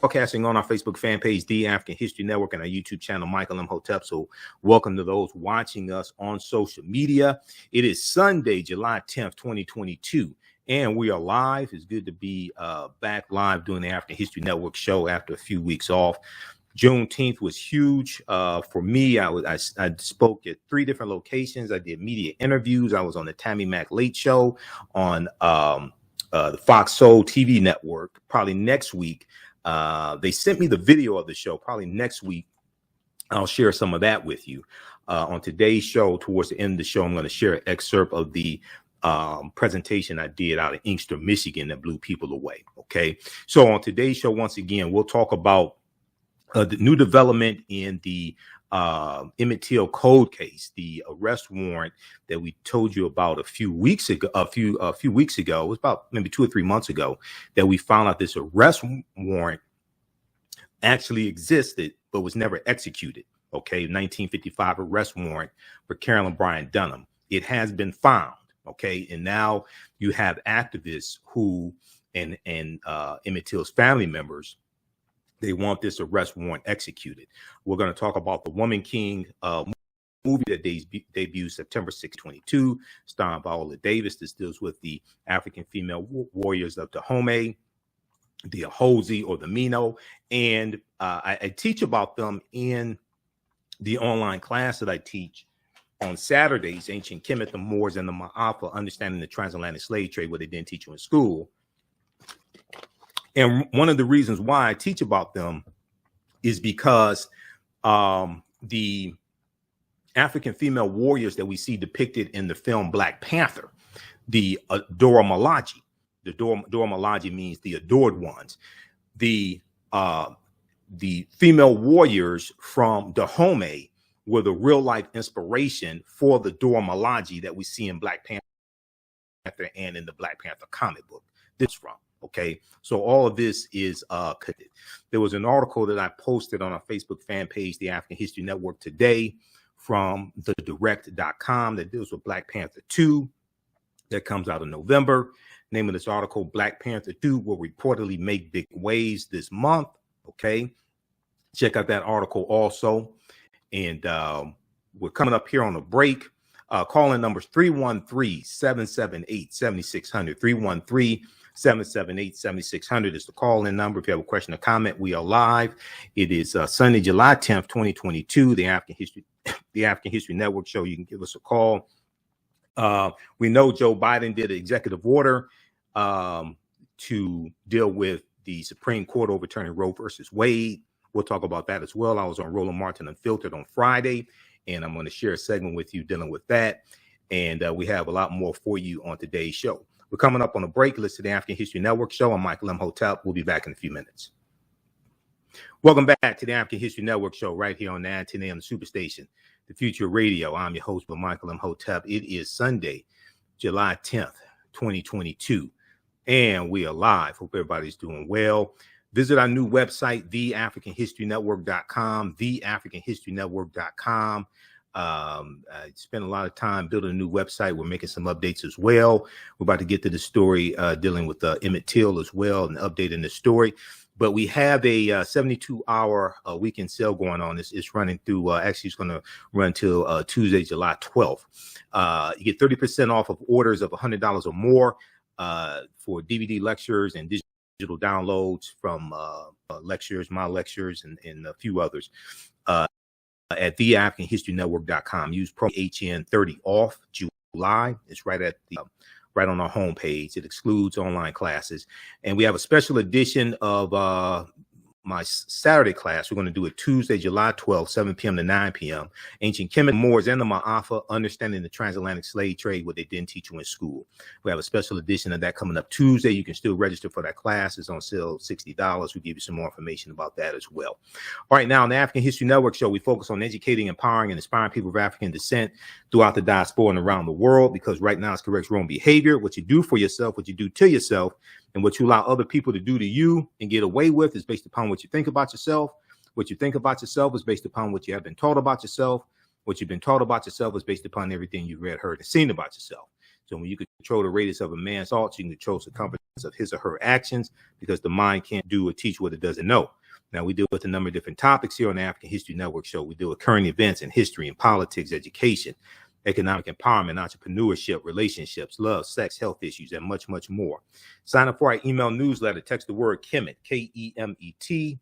Broadcasting on our Facebook fan page, The African History Network, and our YouTube channel, Michael Imhotep. So welcome to those watching us on social media. It is Sunday, July 10th, 2022, and we are live. It's good to be back live doing the African History Network show after a few weeks off. Juneteenth was huge for me. I spoke at 3 different locations. I did media interviews. I was on the Tammy Mack Late Show on the Fox Soul TV network. Probably next week, they sent me the video of the show. Probably next week, I'll share some of that with you. On today's show, towards the end of the show, I'm going to share an excerpt of the presentation I did out of Inkster, Michigan that blew people away. Okay, so on today's show, once again, we'll talk about the new development in the Emmett Till code case, the arrest warrant that we told you about a few weeks ago. A few weeks ago, it was about maybe 2 or 3 months ago, that we found out this arrest warrant actually existed but was never executed. Okay, 1955 arrest warrant for Carolyn Bryant Donham. It has been found. Okay, and now you have activists who and Emmett Till's family members. They want this arrest warrant executed. We're going to talk about the Woman King movie that debuted September 6, 2022, starring Viola Davis. This deals with the African female warriors of Dahomey, the Ahosi or the Mino. And I teach about them in the online class that I teach on Saturdays, Ancient Kemet, the Moors, and the Ma'afa, Understanding the Transatlantic Slave Trade, what they didn't teach you in school. And one of the reasons why I teach about them is because the African female warriors that we see depicted in the film Black Panther, the Dora Milaje. The Dora Milaje means the adored ones. The female warriors from Dahomey were the real life inspiration for the Dora Milaje that we see in Black Panther and in the Black Panther comic book. This from. Okay, so all of this is connected. There was an article that I posted on our Facebook fan page, The African History Network, today from TheAHNShow that deals with Black Panther 2 that comes out in November. Name of this article, Black Panther 2 will reportedly make big waves this month. Okay, check out that article also. And we're coming up here on a break. Call-in numbers 313-778-7600, 313-778-7600 is the call-in number. If you have a question or comment, we are live. It is Sunday, July 10th, 2022, the African History Network show. You can give us a call. We know Joe Biden did an executive order to deal with the Supreme Court overturning Roe versus Wade. We'll talk about that as well. I was on Roland Martin Unfiltered on Friday, and I'm going to share a segment with you dealing with that. And we have a lot more for you on today's show. We're coming up on a break. Listen to the African History Network show. I'm Michael Imhotep. We'll be back in a few minutes. Welcome back to the African History Network show right here on 910 AM Superstation, the Future Radio. I'm your host, Michael Imhotep. It is Sunday, July 10th, 2022, and we are live. Hope everybody's doing well. Visit our new website, TheAFricanHistoryNetwork.com, TheAFricanHistoryNetwork.com. I spent a lot of time building a new website. We're making some updates as well. We're about to get to the story dealing with Emmett Till as well and updating the story. But we have a 72-hour weekend sale going on. It's running through, actually, it's going to run till Tuesday, July 12th. You get 30% off of orders of $100 or more for DVD lectures and digital downloads from lectures, my lectures, and a few others. At TheAfricanHistoryNetwork.com. Use pro HN30 off July. It's right at the right on our homepage. It excludes online classes, and we have a special edition of my Saturday class. We're going to do it Tuesday, July 12th, 7 p.m. to 9 p.m. Ancient Kemet, Moors, and the Ma'afa, Understanding the Transatlantic Slave Trade, what they didn't teach you in school. We have a special edition of that coming up Tuesday. You can still register for that class. It's on sale, $60. We'll give you some more information about that as well. All right, now on the African History Network show, we focus on educating, empowering, and inspiring people of African descent throughout the diaspora and around the world, because right now it's corrects wrong behavior. What you do for yourself, what you do to yourself, and what you allow other people to do to you and get away with is based upon what you think about yourself. What you think about yourself is based upon what you have been taught about yourself. What you've been taught about yourself is based upon everything you've read, heard, and seen about yourself. So when you control the radius of a man's thoughts, you can control the circumference of his or her actions, because the mind can't do or teach what it doesn't know. Now, we deal with a number of different topics here on the African History Network show. We deal with current events in history and politics, education, economic empowerment, entrepreneurship, relationships, love, sex, health issues, and much, much more. Sign up for our email newsletter. Text the word Kemet, K-E-M-E-T,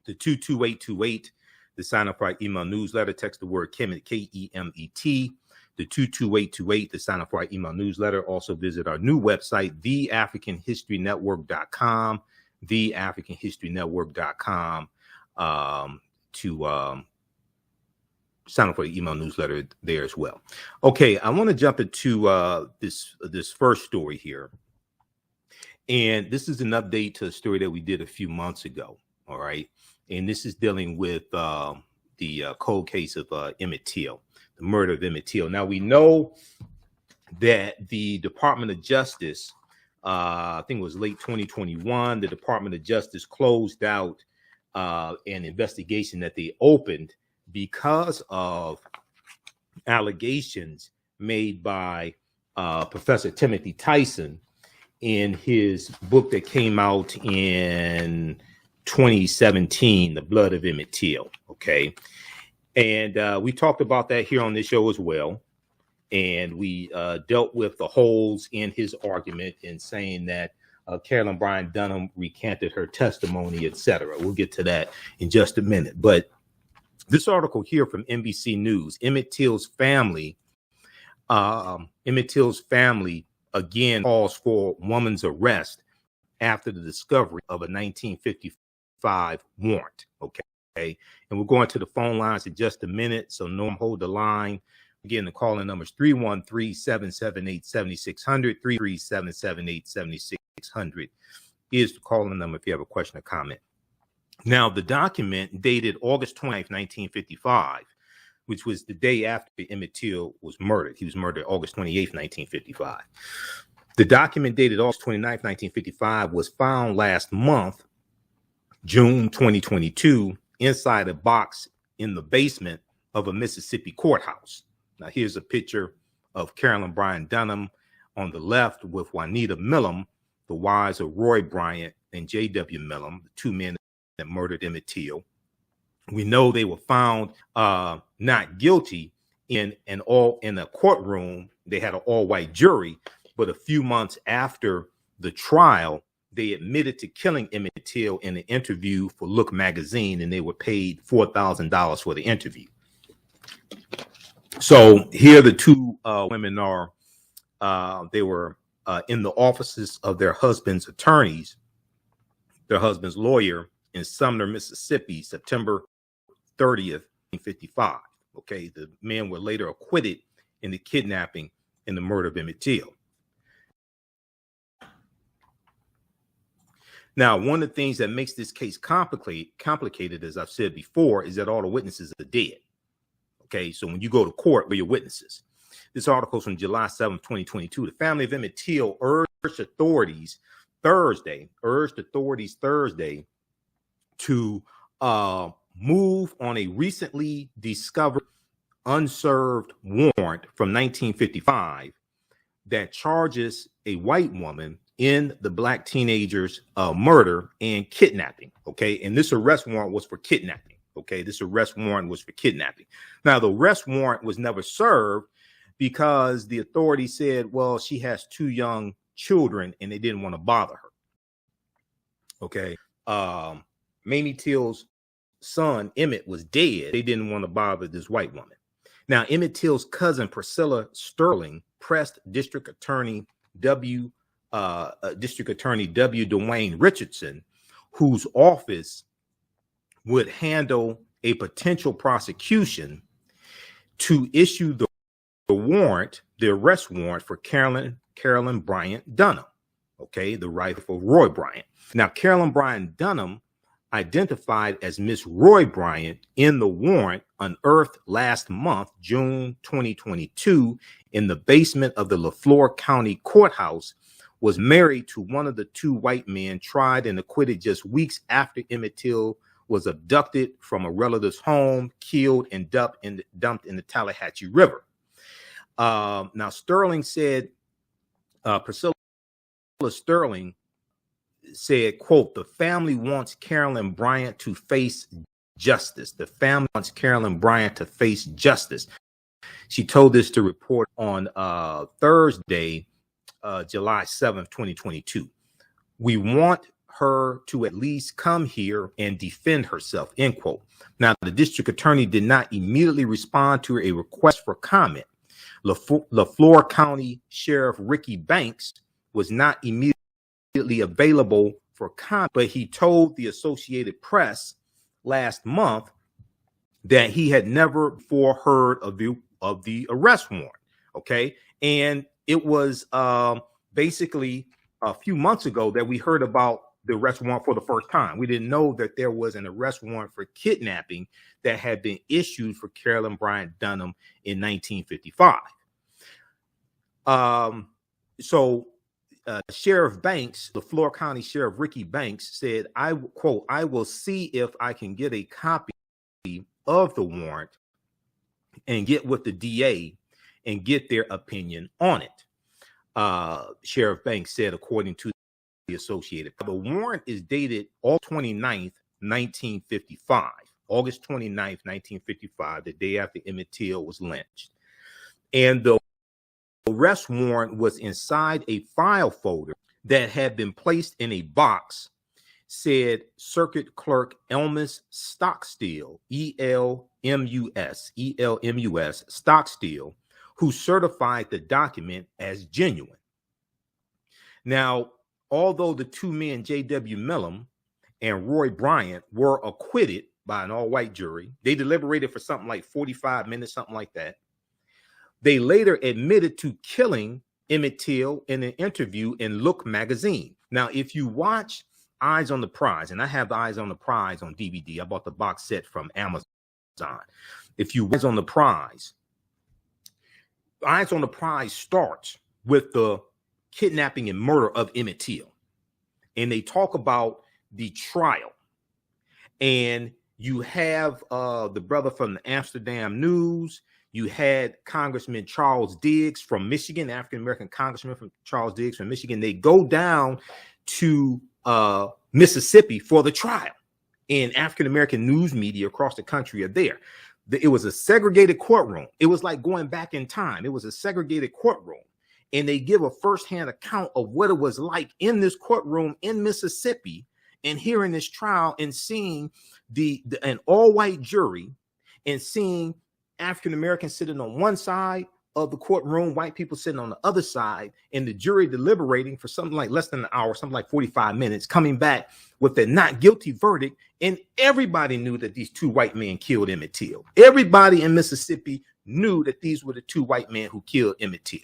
to 22828. To sign up for our email newsletter, text the word Kemet, K-E-M-E-T, to 22828 to sign up for our email newsletter. Also visit our new website, TheAHNShow.com, TheAHNShow.com, to sign up for the email newsletter there as well. Okay, I want to jump into this first story here. And this is an update to a story that we did a few months ago. All right. And this is dealing with the cold case of Emmett Till, the murder of Emmett Till. Now, we know that the Department of Justice, I think it was late 2021, the Department of Justice closed out an investigation that they opened because of allegations made by Professor Timothy Tyson in his book that came out in 2017, The Blood of Emmett Till. Okay. And we talked about that here on this show as well. And we dealt with the holes in his argument in saying that Carolyn Bryant Donham recanted her testimony, etc. We'll get to that in just a minute. But this article here from NBC News, Emmett Till's family again calls for woman's arrest after the discovery of a 1955 warrant. Okay. And we're going to the phone lines in just a minute. So Norm, hold the line. Again, the calling number is 313-778-7600, 337-778-7600 is the calling number if you have a question or comment. Now, the document dated August 29th, 1955, which was the day after Emmett Till was murdered. He was murdered August 28th, 1955. The document dated August 29th, 1955 was found last month, June 2022, inside a box in the basement of a Mississippi courthouse. Now, here's a picture of Carolyn Bryant Donham on the left with Juanita Millam, the wives of Roy Bryant and J.W. Millam, the two men that murdered Emmett Till. We know they were found not guilty in a courtroom. They had an all-white jury, but a few months after the trial, they admitted to killing Emmett Till in an interview for Look magazine, and they were paid $4,000 for the interview. So here the two women are. They were in the offices of their husband's attorneys, their husband's lawyer in Sumner, Mississippi, September 30th, 1955. Okay, the men were later acquitted in the kidnapping and the murder of Emmett Till. Now, one of the things that makes this case complicated, as I've said before, is that all the witnesses are dead. Okay, so when you go to court, where your witnesses. This article is from July 7th, 2022. The family of Emmett Till urged authorities Thursday to move on a recently discovered unserved warrant from 1955 that charges a white woman in the black teenager's murder and kidnapping. Okay, and this arrest warrant was for kidnapping. Okay, this arrest warrant was for kidnapping. Now, the arrest warrant was never served because the authority said, well, she has two young children and they didn't want to bother her. Okay, Mamie Till's son, Emmett, was dead. They didn't want to bother this white woman. Now, Emmett Till's cousin, Priscilla Sterling, pressed District Attorney W. Dwayne Richardson, whose office would handle a potential prosecution, to issue the warrant, the arrest warrant for Carolyn Bryant Donham, okay, the wife of Roy Bryant. Now, Carolyn Bryant Donham, identified as Miss Roy Bryant in the warrant, unearthed last month, June 2022, in the basement of the LaFleur County Courthouse, was married to one of the two white men tried and acquitted just weeks after Emmett Till was abducted from a relative's home, killed, and dumped in the Tallahatchie River. Now, Sterling said, Priscilla Sterling said, quote, "The family wants Carolyn Bryant to face justice. The family wants Carolyn Bryant to face justice." She told this to Report on Thursday, July 7th, 2022. "We want her to at least come here and defend herself," end quote. Now, the district attorney did not immediately respond to a request for comment. LaFleur County Sheriff Ricky Banks was not immediately available for comment, but he told the Associated Press last month that he had never before heard of the arrest warrant. Okay, and it was basically a few months ago that we heard about the arrest warrant for the first time. We didn't know that there was an arrest warrant for kidnapping that had been issued for Carolyn Bryant Donham in 1955. Sheriff Banks, the Florida County Sheriff Ricky Banks, said, "I quote, I will see if I can get a copy of the warrant and get with the DA and get their opinion on it." Sheriff Banks said, according to the Associated. The warrant is dated August 29th, 1955. August 29th, 1955, the day after Emmett Till was lynched. And the arrest warrant was inside a file folder that had been placed in a box, said Circuit Clerk Elmus Stockstill, ELMUS, Stockstill, who certified the document as genuine. Now, although the two men, J.W. Millam and Roy Bryant, were acquitted by an all-white jury, they deliberated for something like 45 minutes, something like that. They later admitted to killing Emmett Till in an interview in Look magazine. Now, if you watch Eyes on the Prize, and I have the Eyes on the Prize on DVD. I bought the box set from Amazon. If you Eyes on the Prize starts with the kidnapping and murder of Emmett Till. And they talk about the trial. And you have the brother from the Amsterdam News. You had Congressman Charles Diggs from Michigan, African-American Congressman from Charles Diggs from Michigan. They go down to Mississippi for the trial. And African-American news media across the country are there. It was a segregated courtroom. It was like going back in time. It was a segregated courtroom. And they give a firsthand account of what it was like in this courtroom in Mississippi and hearing this trial and seeing an all-white jury and seeing African-Americans sitting on one side of the courtroom, white people sitting on the other side, and the jury deliberating for something like less than an hour, something like 45 minutes, coming back with a not guilty verdict. And everybody knew that these two white men killed Emmett Till. Everybody in Mississippi knew that these were the two white men who killed Emmett Till.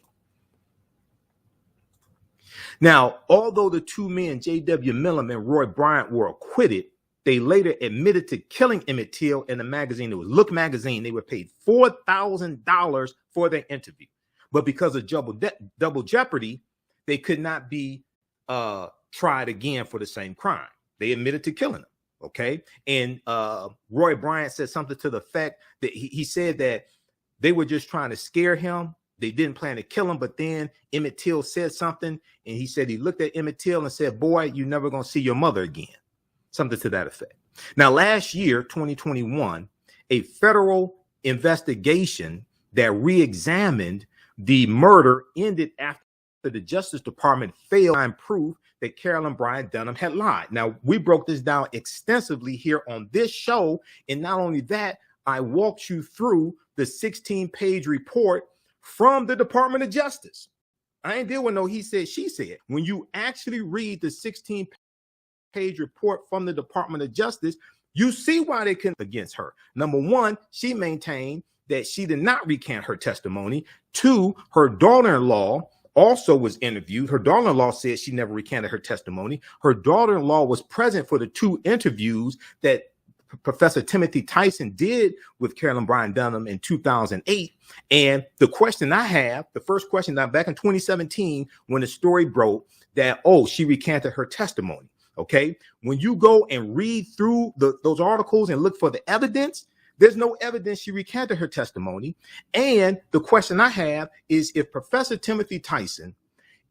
Now, although the two men, J.W. Millam and Roy Bryant, were acquitted, they later admitted to killing Emmett Till in a magazine. It was Look magazine. They were paid $4,000 for their interview. But because of double jeopardy, they could not be tried again for the same crime. They admitted to killing him. Okay. And Roy Bryant said something to the effect that he said that they were just trying to scare him. They didn't plan to kill him, but then Emmett Till said something, and he said he looked at Emmett Till and said, "Boy, you're never going to see your mother again." Something to that effect. Now, last year, 2021, a federal investigation that re-examined the murder ended after the Justice Department failed to find proof that Carolyn Bryant Donham had lied. Now, we broke this down extensively here on this show, and not only that, I walked you through the 16-page report from the Department of Justice. I ain't deal with no he said, she said. When you actually read the 16-page report from the Department of Justice, you see why they couldn't against her. Number one, she maintained that she did not recant her testimony. Two, her daughter-in-law also was interviewed. Her daughter-in-law said she never recanted her testimony. Her daughter-in-law was present for the two interviews that Professor Timothy Tyson did with Carolyn Bryant Donham in 2008. And the question I have, the first question that back in 2017, when the story broke that, oh, she recanted her testimony. Okay. When you go and read through those articles and look for the evidence, There's no evidence she recanted her testimony. And the question I have is, if Professor Timothy Tyson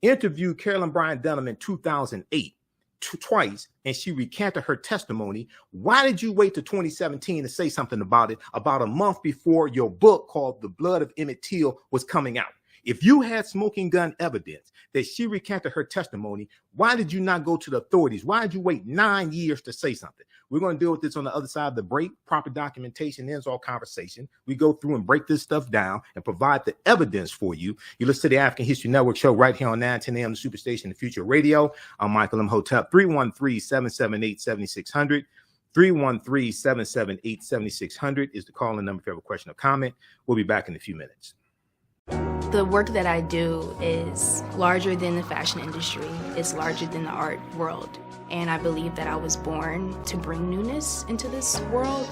interviewed Carolyn Bryant Donham in 2008 twice, and she recanted her testimony, why did you wait to 2017 to say something about it about a month before your book called The Blood of Emmett Till was coming out? If you had smoking gun evidence that she recanted her testimony, why did you not go to the authorities? Why did you wait 9 years to say something? We're going to deal with this on the other side of the break. Proper documentation ends all conversation. We go through and break this stuff down and provide the evidence for you. You listen to the African History Network show right here on 910 AM, the Superstation, the Future Radio. I'm Michael Imhotep. 313-778-7600. 313-778-7600 is the call-in number if you have a question or comment. We'll be back in a few minutes. The work that I do is larger than the fashion industry. It's larger than the art world. And I believe that I was born to bring newness into this world.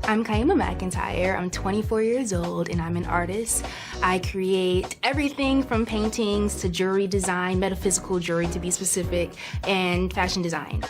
I'm Kaima McIntyre. I'm 24 years old and I'm an artist. I create everything from paintings to jewelry design, metaphysical jewelry to be specific, and fashion design.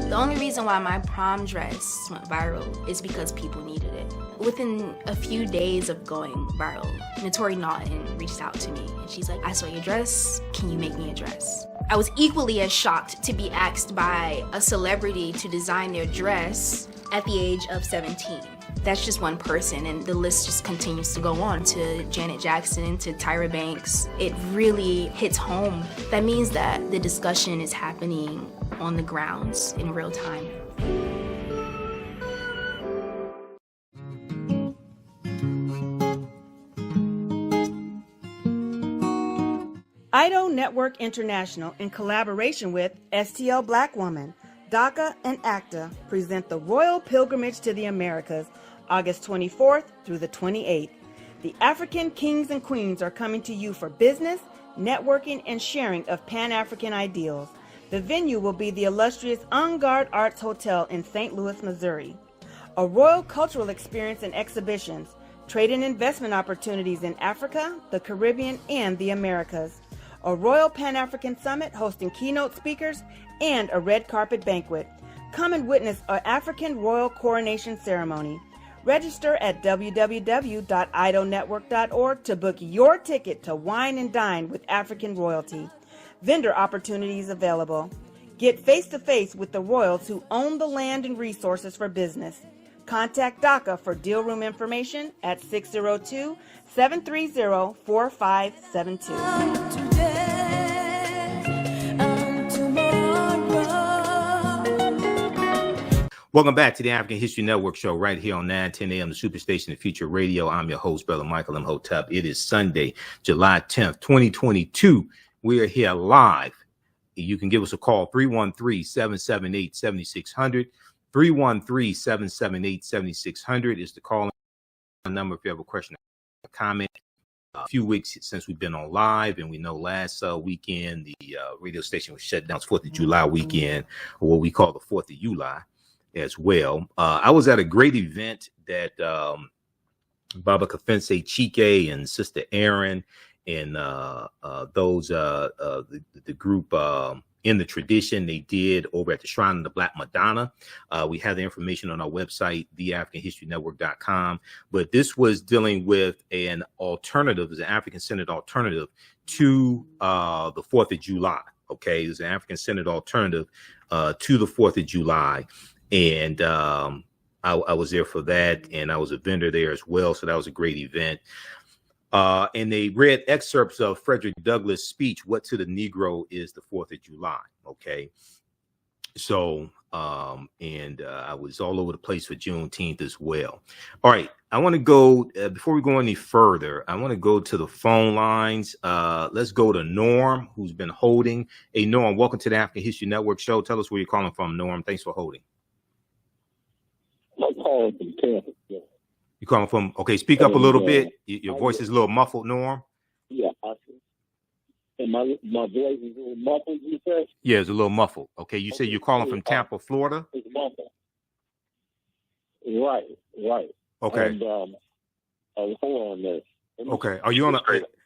The only reason why my prom dress went viral is because people needed it. Within a few days of going viral, Notori Naughton reached out to me and she's like, I saw your dress, can you make me a dress? I was equally as shocked to be asked by a celebrity to design their dress at the age of 17. That's just one person, and the list just continues to go on, to Janet Jackson, to Tyra Banks. It really hits home. That means that the discussion is happening on the grounds in real time. IDO Network International, in collaboration with STL Black Woman, DACA, and ACTA, present the Royal Pilgrimage to the Americas, August 24th through the 28th. The African kings and queens are coming to you for business, networking, and sharing of Pan-African ideals. The venue will be the illustrious En Garde Arts Hotel in St. Louis, Missouri. A royal cultural experience and exhibitions, trade and investment opportunities in Africa, the Caribbean, and the Americas. A Royal Pan-African Summit hosting keynote speakers, and a red carpet banquet. Come and witness an African royal coronation ceremony. Register at www.idonetwork.org to book your ticket to wine and dine with African royalty. Vendor opportunities available. Get face-to-face with the royals who own the land and resources for business. Contact DACA for deal room information at 602-730-4572. Welcome back to the African History Network show right here on 910 AM, the Superstation, the Future Radio. I'm your host, Brother Michael Imhotep. It is Sunday, July 10th, 2022. We are here live. You can give us a call, 313-778-7600. 313-778-7600 is the call number if you have a question or comment. A few weeks since we've been on live, and we know last weekend the radio station was shut down. It's 4th of July weekend, or what we call the 4th of July as well. I was at a great event that Baba Kafense Chike and Sister Aaron and those the group in the tradition they did over at the Shrine of the Black Madonna. We have the information on our website, TheAHNShow.com. But this was dealing with an alternative, an African-centered alternative to the 4th of July. Okay, it's an African-centered alternative to the 4th of July. And I was there for that, and I was a vendor there as well. So that was a great event. And they read excerpts of Frederick Douglass' speech, "What to the Negro is the 4th of July." Okay. So, I was all over the place for Juneteenth as well. All right. I want to go, before we go any further, I want to go to the phone lines. Let's go to Norm, who's been holding. Hey, Norm, welcome to the African History Network show. Tell us where you're calling from, Norm. Thanks for holding. I'm calling from Tampa. You calling from? Okay, speak up a little bit. Your voice is a little muffled, Norm. Yeah, and my voice is a little muffled. You said? Yeah, it's a little muffled. Okay, you said you're calling from Tampa, Florida. It's muffled. Right. Okay. And hold on there. Okay, are you on a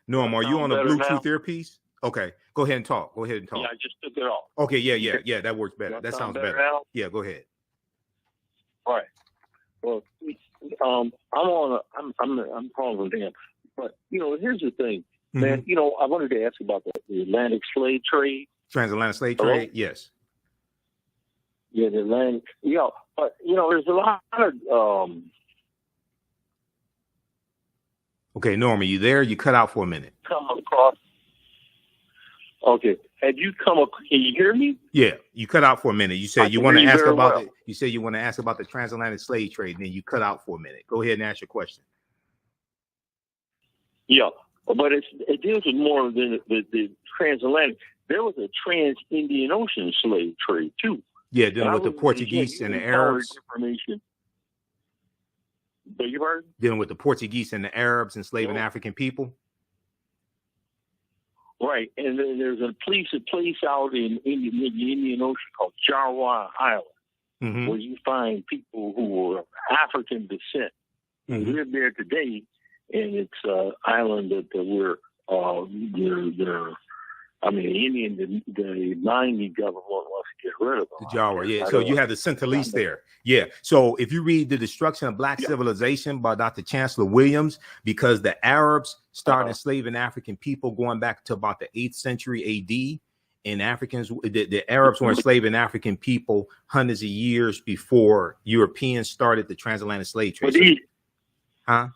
Norm? Are you on a Bluetooth earpiece? Okay, go ahead and talk. Go ahead and talk. Yeah, I just took it off. Okay, yeah. That works better. That That sounds better better. now? Yeah, go ahead. All right. Well, I'm calling them, but here's the thing, man. I wanted to ask about the Atlantic slave trade. Transatlantic slave Hello? trade. Yes. Yeah, the Atlantic. Yeah, but there's a lot of Okay, Norma, you there? You cut out for a minute. come across. Okay, had you come? Can you hear me? Yeah, you cut out for a minute. You I said you can want to hear you ask very about well. it. You said you want to ask about the transatlantic slave trade, and then you cut out for a minute. Go ahead and ask your question. Yeah, but it deals with more than the transatlantic. There was a trans-Indian Ocean slave trade too. Yeah, dealing with the Portuguese and the Arabs. Information. Beg your pardon? Dealing with the Portuguese and the Arabs enslaving African people. Right, and then there's a place out in the Indian Ocean called Jawa Island, where you find people who were of African descent who live there today, and it's an island that the mining government wants to get rid of them. The Jawa, yeah. So you have the Centralese there. Yeah. So if you read The Destruction of Black Civilization by Dr. Chancellor Williams, because the Arabs started enslaving African people going back to about the 8th century AD, and the Arabs were enslaving African people hundreds of years before Europeans started the transatlantic slave trade. Yeah,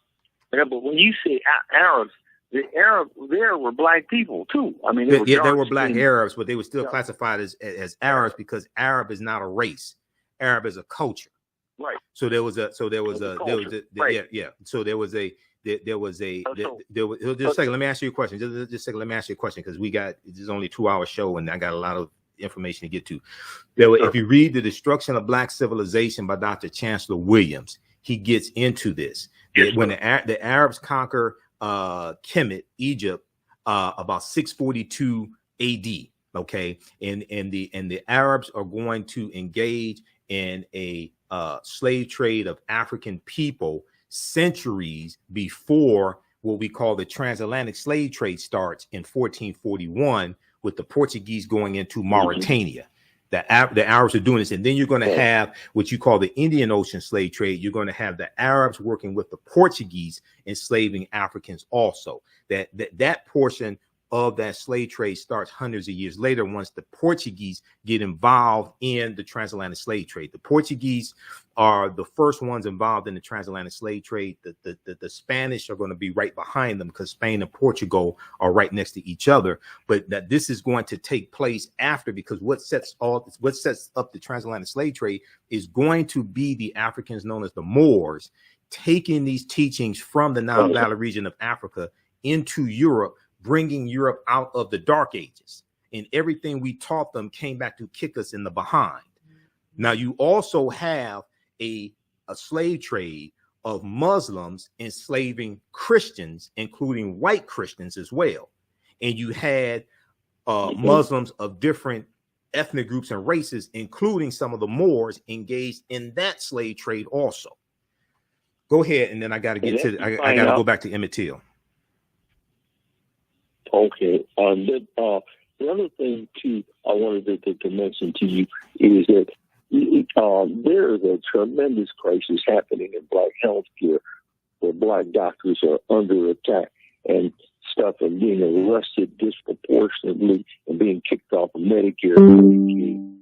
but when you say Arabs, the Arabs there were black people too. I mean, they were black Arabs, but they were still classified as Arabs because Arab is not a race. Arab is a culture. Right. So there was a So there was a just a second. Let me ask you a question. Just a second. Let me ask you a question because this is only a 2-hour show and I got a lot of information to get to. If you read The Destruction of Black Civilization by Dr. Chancellor Williams, he gets into this. When the Arabs conquer Kemet, Egypt, about 642 AD. Okay, and the Arabs are going to engage in a slave trade of African people centuries before what we call the transatlantic slave trade starts in 1441 with the Portuguese going into Mauritania. The Arabs are doing this, and then you're going to have what you call the Indian Ocean slave trade. You're going to have the Arabs working with the Portuguese enslaving Africans also. That portion of that slave trade starts hundreds of years later once the Portuguese get involved in the transatlantic slave trade. The Portuguese are the first ones involved in the transatlantic slave trade. The Spanish are going to be right behind them because Spain and Portugal are right next to each other. But that this is going to take place after, because what sets up the transatlantic slave trade is going to be the Africans known as the Moors taking these teachings from the Nile Valley region of Africa into Europe, bringing Europe out of the Dark Ages, and everything we taught them came back to kick us in the behind. Now you also have a slave trade of Muslims enslaving Christians, including white Christians as well. And you had Muslims of different ethnic groups and races, including some of the Moors, engaged in that slave trade also. Go ahead, and then I got to get to I got to go back to Emmett Till. Okay. The other thing too I wanted to mention to you is that there is a tremendous crisis happening in black healthcare, where black doctors are under attack and stuff, and being arrested disproportionately and being kicked off of Medicare and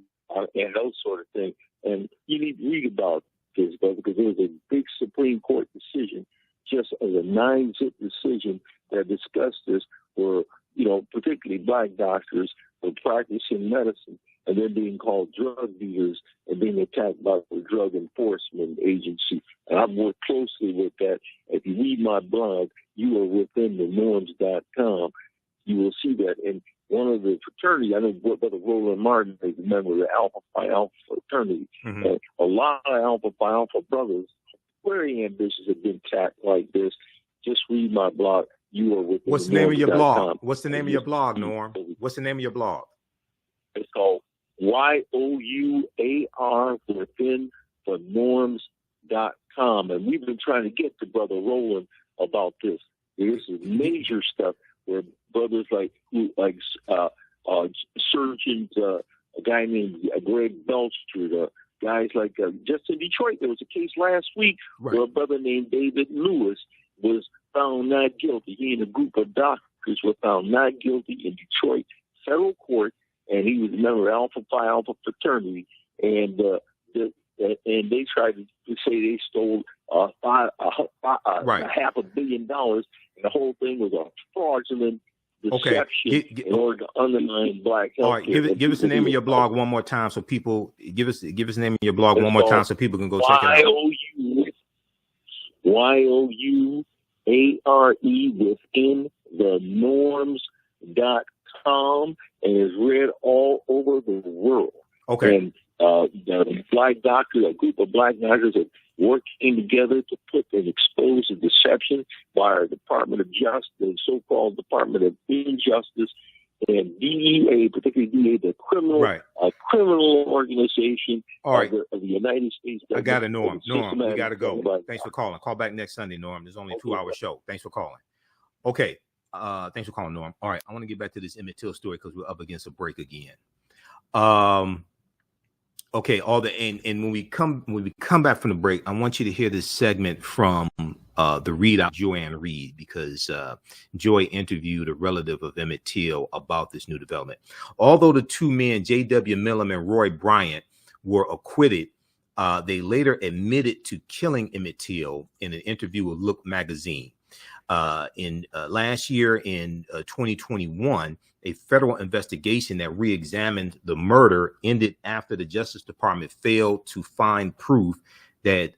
those sort of things. And you need to read about this, because there was a big Supreme Court decision, just as a 9-zip decision that discussed this, where, particularly black doctors were practicing medicine and they're being called drug dealers and being attacked by the Drug Enforcement Agency. And I've worked closely with that. If you read my blog, you are within the norms.com. You will see that. And one of the fraternity, I know Brother Roland Martin is a member of the Alpha Phi Alpha fraternity. And a lot of Alpha Phi Alpha brothers, very ambitious, have been attacked like this. Just read my blog. You are within What's the name of your blog? What's the name of your blog, Norm? What's the name of your blog? It's called YOUAR within the norms.com. And we've been trying to get to Brother Roland about this. This is major stuff where brothers like who like Surgeons, a guy named Greg Belcher, guys like just in Detroit. There was a case last week where a brother named David Lewis was found not guilty. He and a group of doctors were found not guilty in Detroit federal court, and he was a member of Alpha Phi Alpha fraternity, and and they tried to say they stole $500 million, and the whole thing was a fraudulent deception in order to undermine black health. All right, give us the name of your blog one more time, so people give us the name of your blog one more time, so people can go check it out. YOUARE within the norms.com, and is read all over the world. Okay. And the black doctors, a group of black doctors, are working together to put and expose the deception by our Department of Justice, the so-called Department of Injustice, and DEA, particularly DEA, the criminal organization of the United States. I got it, Norm. Norm, we got to go. Thanks for calling. Call back next Sunday, Norm. There's only a 2-hour show. Thanks for calling. Okay. Thanks for calling, Norm. All right. I want to get back to this Emmett Till story because we're up against a break again. Okay, and when we come back from the break, I want you to hear this segment from the readout Joanne Reed, because Joy interviewed a relative of Emmett Till about this new development. Although the two men, J.W. Millam and Roy Bryant, were acquitted, they later admitted to killing Emmett Till in an interview with Look magazine. Last year in 2021, a federal investigation that re-examined the murder ended after the Justice Department failed to find proof that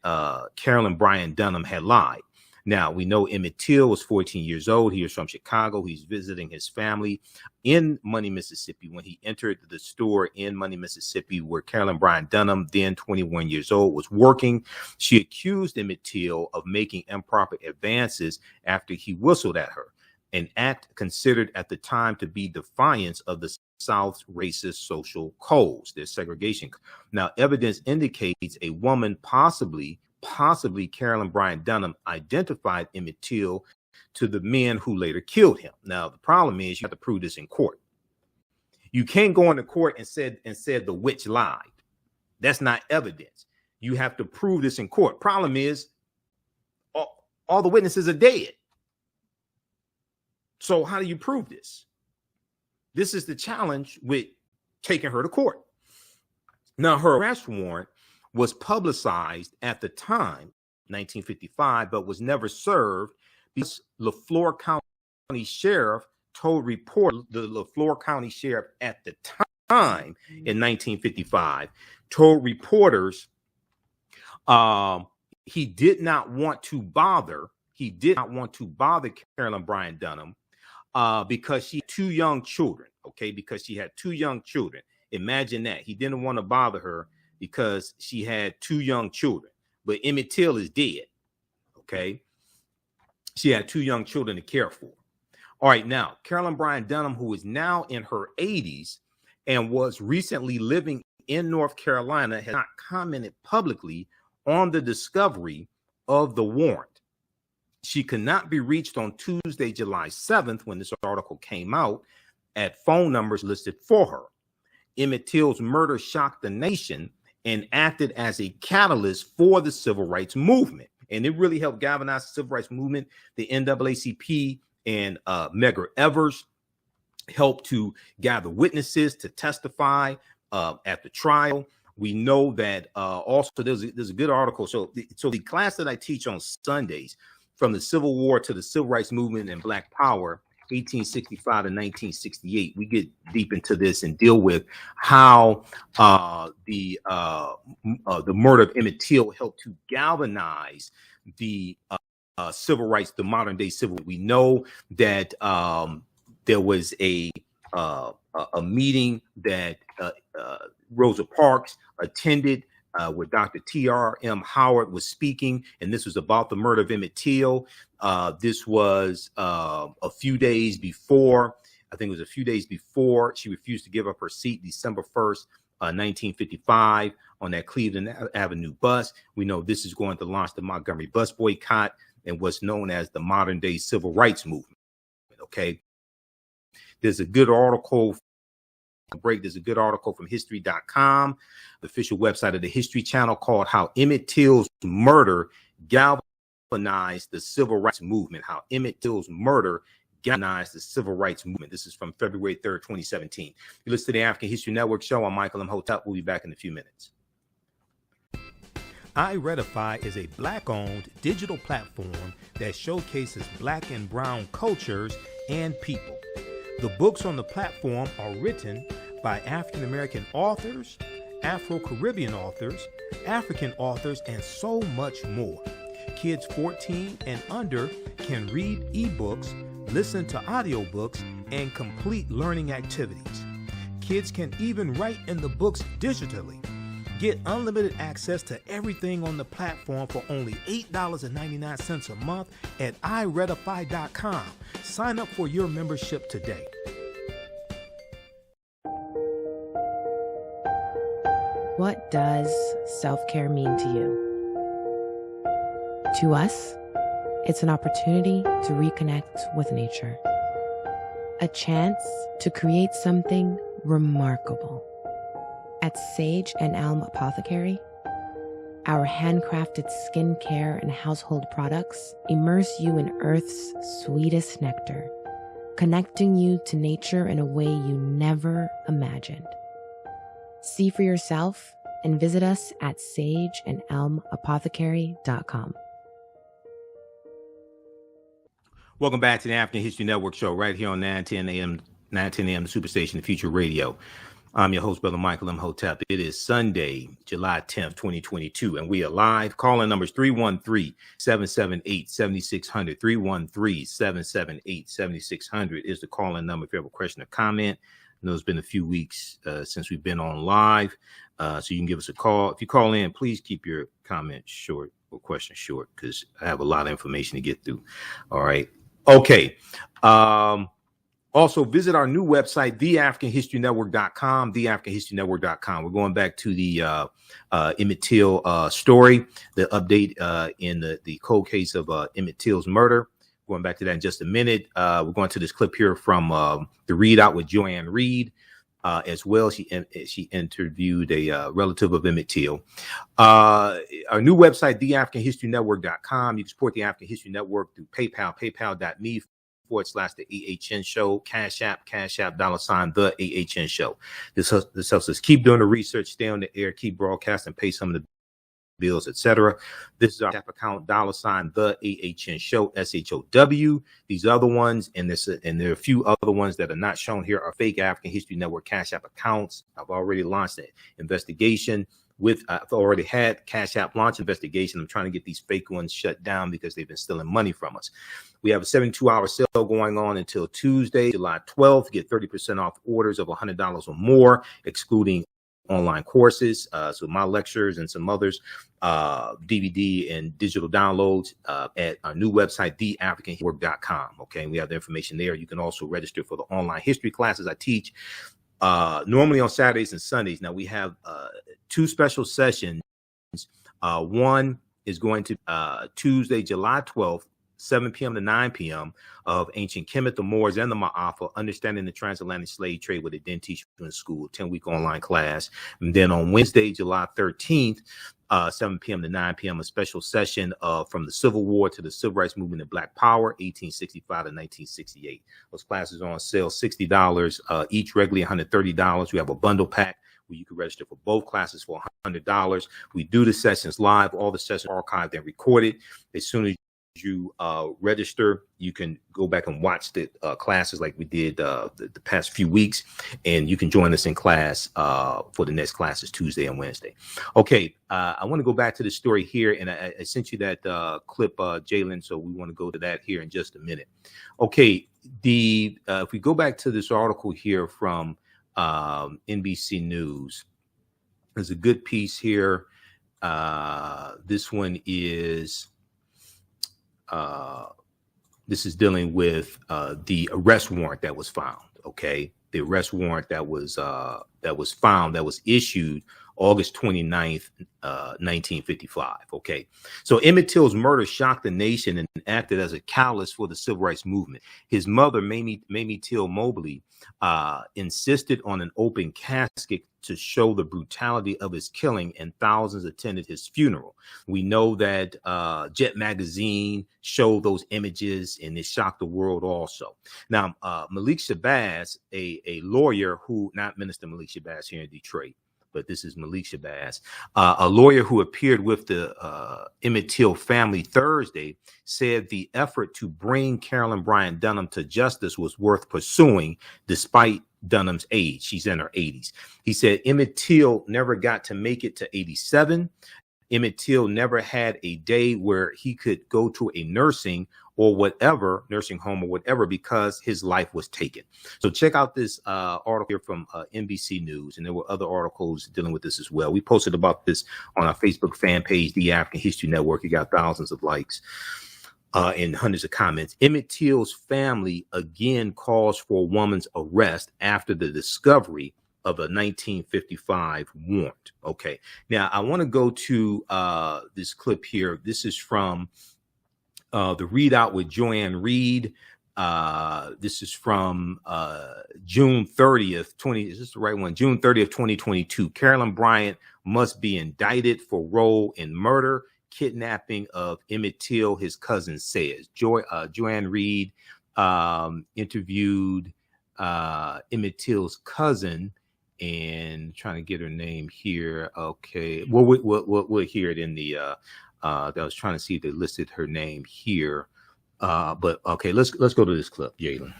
Carolyn Bryant Donham had lied. Now, we know Emmett Till was 14 years old. He was from Chicago. He's visiting his family in Money, Mississippi, when he entered the store in Money, Mississippi, where Carolyn Bryant Donham, then 21 years old, was working. She accused Emmett Till of making improper advances after he whistled at her, an act considered at the time to be defiance of the South's racist social codes, their segregation. Now, evidence indicates a woman, possibly Carolyn Bryant Donham, identified Emmett Till to the men who later killed him. Now, the problem is you have to prove this in court. You can't go into court and said the witch lied. That's not evidence. You have to prove this in court. Problem is all the witnesses are dead. So how do you prove this? This is the challenge with taking her to court. Now, her arrest warrant was publicized at the time, 1955, but was never served because LaFleur County Sheriff told reporters, the LaFleur County Sheriff at the time in 1955 told reporters he did not want to bother Carolyn Bryant Donham because she had 2 young children. Okay, because she had 2 young children. Imagine that. He didn't want to bother her because she had 2 young children. But Emmett Till is dead. Okay, she had 2 young children to care for. All right, now Carolyn Bryant Donham, who is now in her 80s and was recently living in North Carolina, has not commented publicly on the discovery of the warrant. She could not be reached on Tuesday, July 7th, when this article came out, at phone numbers listed for her. Emmett Till's murder shocked the nation and acted as a catalyst for the civil rights movement. And it really helped galvanize the civil rights movement. The NAACP and Medgar Evers helped to gather witnesses to testify at the trial. We know that also there's a good article. So the class that I teach on Sundays, from the Civil War to the Civil Rights Movement and Black Power, 1865 to 1968, we get deep into this and deal with how the murder of Emmett Till helped to galvanize the civil rights, the modern day civil. We know that there was a meeting that Rosa Parks attended where Dr. T.R.M. Howard was speaking, and this was about the murder of Emmett Till. This was a few days before, I think it was a few days before she refused to give up her seat, December 1st, 1955, on that Cleveland Avenue bus. We know this is going to launch the Montgomery bus boycott and what's known as the modern day civil rights movement. Okay. There's a good article. There's a good article from history.com, the official website of the History Channel, called "How Emmett Till's Murder Galvanized the Civil Rights Movement." How Emmett Till's murder galvanized the Civil Rights Movement. This is from February 3rd, 2017. You listen to the African History Network show. I'm Michael Imhotep. We'll be back in a few minutes. iRedify is a Black-owned digital platform that showcases Black and Brown cultures and people. The books on the platform are written by African-American authors, Afro-Caribbean authors, African authors, and so much more. Kids 14 and under can read ebooks, listen to audiobooks, and complete learning activities. Kids can even write in the books digitally. Get unlimited access to everything on the platform for only $8.99 a month at iRedify.com. Sign up for your membership today. What does self-care mean to you? To us, it's an opportunity to reconnect with nature. A chance to create something remarkable. At Sage and Elm Apothecary, our handcrafted skincare and household products immerse you in Earth's sweetest nectar, connecting you to nature in a way you never imagined. See for yourself and visit us at sageandelmapothecary.com. Welcome back to the African History Network show right here on 910 a.m. the Superstation, the Future Radio. I'm your host, Brother Michael Imhotep. It is Sunday, July 10th, 2022, and we are live. Calling numbers 313-778-7600. 313-778-7600 is the calling number if you have a question or comment. I know it's been a few weeks since we've been on live, so you can give us a call. If you call in, please keep your comment short or question short, because I have a lot of information to get through. All right. Okay. Also, visit our new website, TheAHNShow.com, TheAHNShow.com. We're going back to the Emmett Till story, the update in the cold case of Emmett Till's murder. Going back to that in just a minute. We're going to this clip here from the Readout with Joanne Reed as well. She interviewed a relative of Emmett Till. Our new website, TheAHNShow.com. You can support the African History Network through PayPal, paypal.me/TheAHN Show, Cash App, $, TheAHN Show. This helps us keep doing the research, stay on the air, keep broadcasting, pay some of the bills, etc. This is our Cash App account, $TheAHN Show, SHOW. These other ones, and there are a few other ones that are not shown here, are fake African History Network Cash App accounts. I've already launched an investigation. I've already had Cash App launch investigation. I'm trying to get these fake ones shut down because they've been stealing money from us. We have a 72-hour sale going on until Tuesday, July 12th. Get 30% off orders of $100 or more, excluding online courses. So my lectures and some others, DVD and digital downloads at our new website, TheAfricanHistory.com. Okay, we have the information there. You can also register for the online history classes I teach normally on Saturdays and Sundays. Now we have two special sessions. One is going to Tuesday, July 12th, 7 p.m. to 9 p.m. of Ancient Kemet, the Moors, and the Ma'afa, Understanding the Transatlantic Slave Trade, what they didn't teach you in school, 10-week online class. And then on Wednesday, July 13th, 7 p.m. to 9 p.m., a special session from the Civil War to the Civil Rights Movement and Black Power, 1865 to 1968. Those classes are on sale, $60 each, regularly $130. We have a bundle pack where you can register for both classes for $100. We do the sessions live. All the sessions are archived and recorded. As soon as you register, you can go back and watch the classes like we did the past few weeks, and you can join us in class for the next classes Tuesday and Wednesday. Okay, I want to go back to the story here, and I sent you that clip, Jalen, so we want to go to that here in just a minute. Okay, if we go back to this article here from NBC News, there's a good piece here. This one is this is dealing with the arrest warrant that was found. Okay, the arrest warrant that was found, that was issued August 29th, 1955. Okay. So Emmett Till's murder shocked the nation and acted as a catalyst for the civil rights movement. His mother, Mamie Till Mobley, insisted on an open casket to show the brutality of his killing, and thousands attended his funeral. We know that Jet Magazine showed those images, and it shocked the world also. Now, Malik Shabazz, a lawyer who, not Minister Malik Shabazz here in Detroit, but this is Malik Shabazz, a lawyer who appeared with the Emmett Till family Thursday, said the effort to bring Carolyn Bryant Donham to justice was worth pursuing despite Dunham's age. She's in her 80s. He said Emmett Till never got to make it to 87. Emmett Till never had a day where he could go to a nursing home or whatever, because his life was taken. So check out this article here from NBC News, and there were other articles dealing with this as well. We posted about this on our Facebook fan page, The African History Network. It got thousands of likes and hundreds of comments. Emmett Till's family again calls for a woman's arrest after the discovery of a 1955 warrant. Okay, now I want to go to this clip here. This is from the Readout with Joanne Reed. This is from June 30th, is this the right one? June 30th, 2022. Carolyn Bryant must be indicted for role in murder, kidnapping of Emmett Till, his cousin says. Joanne Reed interviewed Emmett Till's cousin, and trying to get her name here. Okay, well, we'll hear it in the I was trying to see if they listed her name here, but okay, let's go to this clip, Jalen.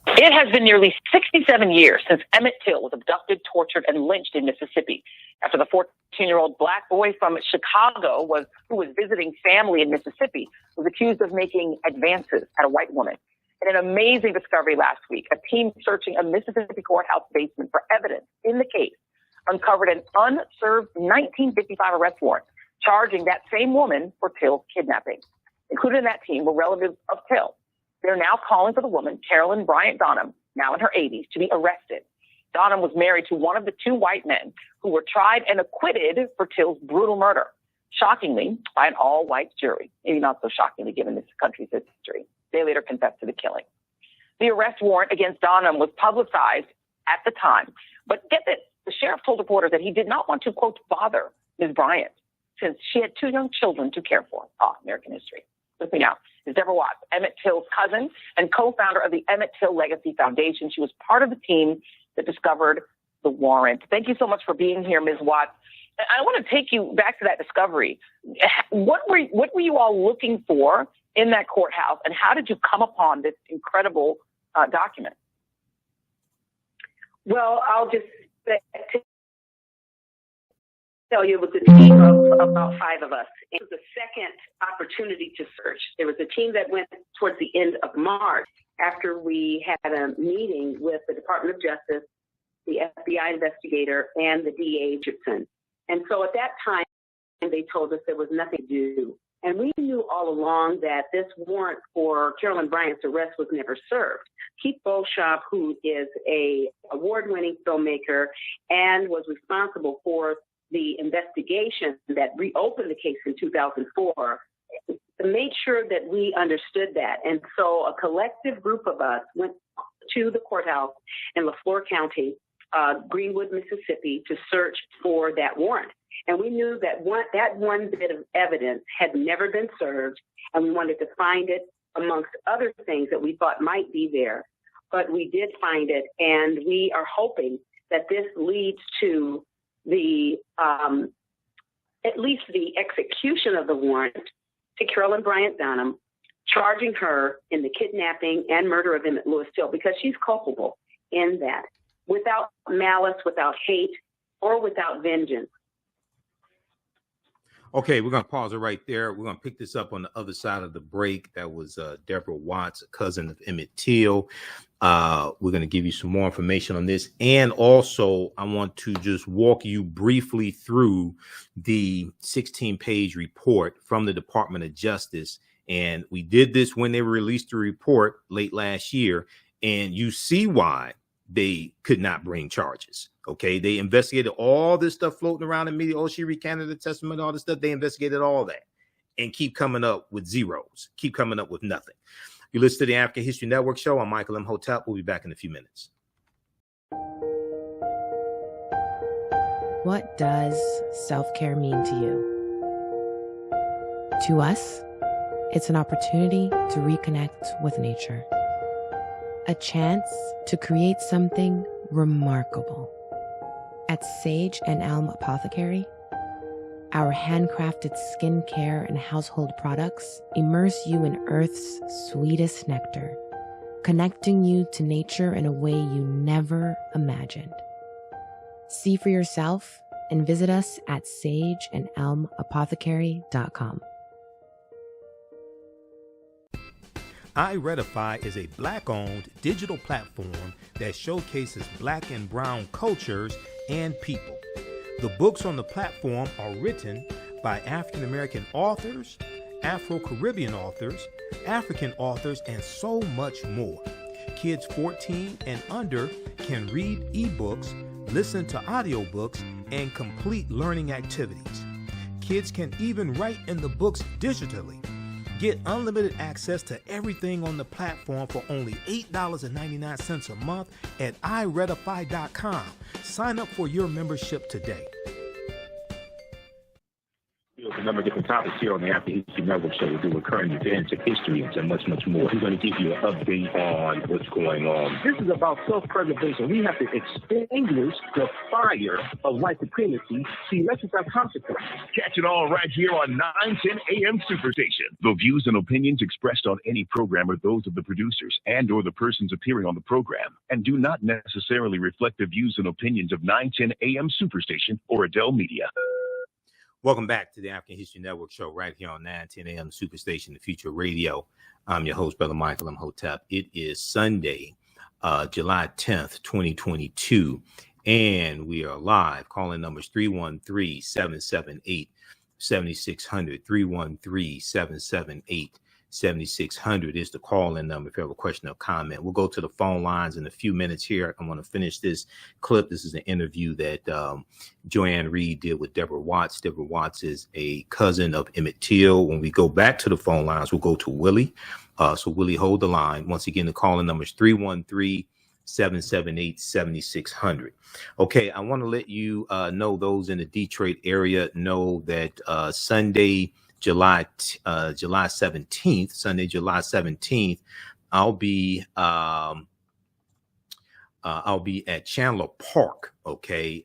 It has been nearly 67 years since Emmett Till was abducted, tortured, and lynched in Mississippi after the 14-year-old black boy from Chicago who was visiting family in Mississippi was accused of making advances at a white woman. In an amazing discovery last week, a team searching a Mississippi courthouse basement for evidence in the case uncovered an unserved 1955 arrest warrant charging that same woman for Till's kidnapping. Included in that team were relatives of Till. They're now calling for the woman, Carolyn Bryant Donham, now in her 80s, to be arrested. Donham was married to one of the two white men who were tried and acquitted for Till's brutal murder, shockingly, by an all-white jury. Maybe not so shockingly given this country's history. They later confessed to the killing. The arrest warrant against Donham was publicized at the time. But get this, the sheriff told reporters that he did not want to, quote, bother Ms. Bryant, since she had two young children to care for. American history. With me now is Deborah Watts, Emmett Till's cousin and co-founder of the Emmett Till Legacy Foundation. She was part of the team that discovered the warrant. Thank you so much for being here, Ms. Watts. I want to take you back to that discovery. What were you all looking for in that courthouse, and how did you come upon this incredible document? Well, I'll just tell you, it was a team of about 5 of us. It was the second opportunity to search. There was a team that went towards the end of March after we had a meeting with the Department of Justice, the FBI investigator, and the DA Richardson. And so at that time, they told us there was nothing to do. And we knew all along that this warrant for Carolyn Bryant's arrest was never served. Keith Beauchamp, who is an award-winning filmmaker and was responsible for the investigation that reopened the case in 2004, made sure that we understood that. And so a collective group of us went to the courthouse in LaFleur County, Greenwood, Mississippi, to search for that warrant. And we knew that one bit of evidence had never been served, and we wanted to find it amongst other things that we thought might be there. But we did find it, and we are hoping that this leads to the at least the execution of the warrant to Carolyn Bryant Donham, charging her in the kidnapping and murder of Emmett Lewis Till, because she's culpable in that, without malice, without hate, or without vengeance. Okay, we're going to pause it right there. We're going to pick this up on the other side of the break. That was Deborah Watts, a cousin of Emmett Till. We're going to give you some more information on this. And also, I want to just walk you briefly through the 16-page report from the Department of Justice. And we did this when they released the report late last year. And you see why they could not bring charges. Okay, they investigated all this stuff floating around in media. Oh, she recanted the testimony, all this stuff. They investigated all that and keep coming up with zeros, keep coming up with nothing. You listen to the African History Network show. I'm Michael Imhotep. We'll be back in a few minutes. What does self-care mean to you? To us, it's an opportunity to reconnect with nature. A chance to create something remarkable. At Sage and Elm Apothecary, our handcrafted skincare and household products immerse you in Earth's sweetest nectar, connecting you to nature in a way you never imagined. See for yourself and visit us at sageandelmapothecary.com. iRedify is a Black-owned digital platform that showcases Black and Brown cultures and people. The books on the platform are written by African-American authors, Afro-Caribbean authors, African authors, and so much more. Kids 14 and under can read ebooks, listen to audiobooks, and complete learning activities. Kids can even write in the books digitally. Get unlimited access to everything on the platform for only $8.99 a month at iRedify.com. Sign up for your membership today. A number of different topics here on the African History Network show. We do recurring events and history and much, much more. We're going to give you an update on what's going on. This is about self-preservation. We have to extinguish the fire of white supremacy. See, elections have consequences. Catch it all right here on 910 AM Superstation. The views and opinions expressed on any program are those of the producers and or the persons appearing on the program and do not necessarily reflect the views and opinions of 910 AM Superstation or Adele Media. Welcome back to the African History Network show right here on 910 AM Superstation, the Future Radio. I'm your host, Brother Michael Imhotep. It is Sunday, July 10th, 2022, and we are live. Calling numbers 313-778-7600, 313-778-7600 is the call-in number if you have a question or comment. We'll go to the phone lines in a few minutes here. I'm going to finish this clip. This is an interview that Joanne Reed did with Deborah Watts. Deborah Watts is a cousin of Emmett Till. When we go back to the phone lines, we'll go to Willie. So Willie, hold the line. Once again, the call-in number is 313-778-7600. Okay, I want to let you know, those in the Detroit area know that Sunday, July 17th, I'll be at Chandler Park. Okay,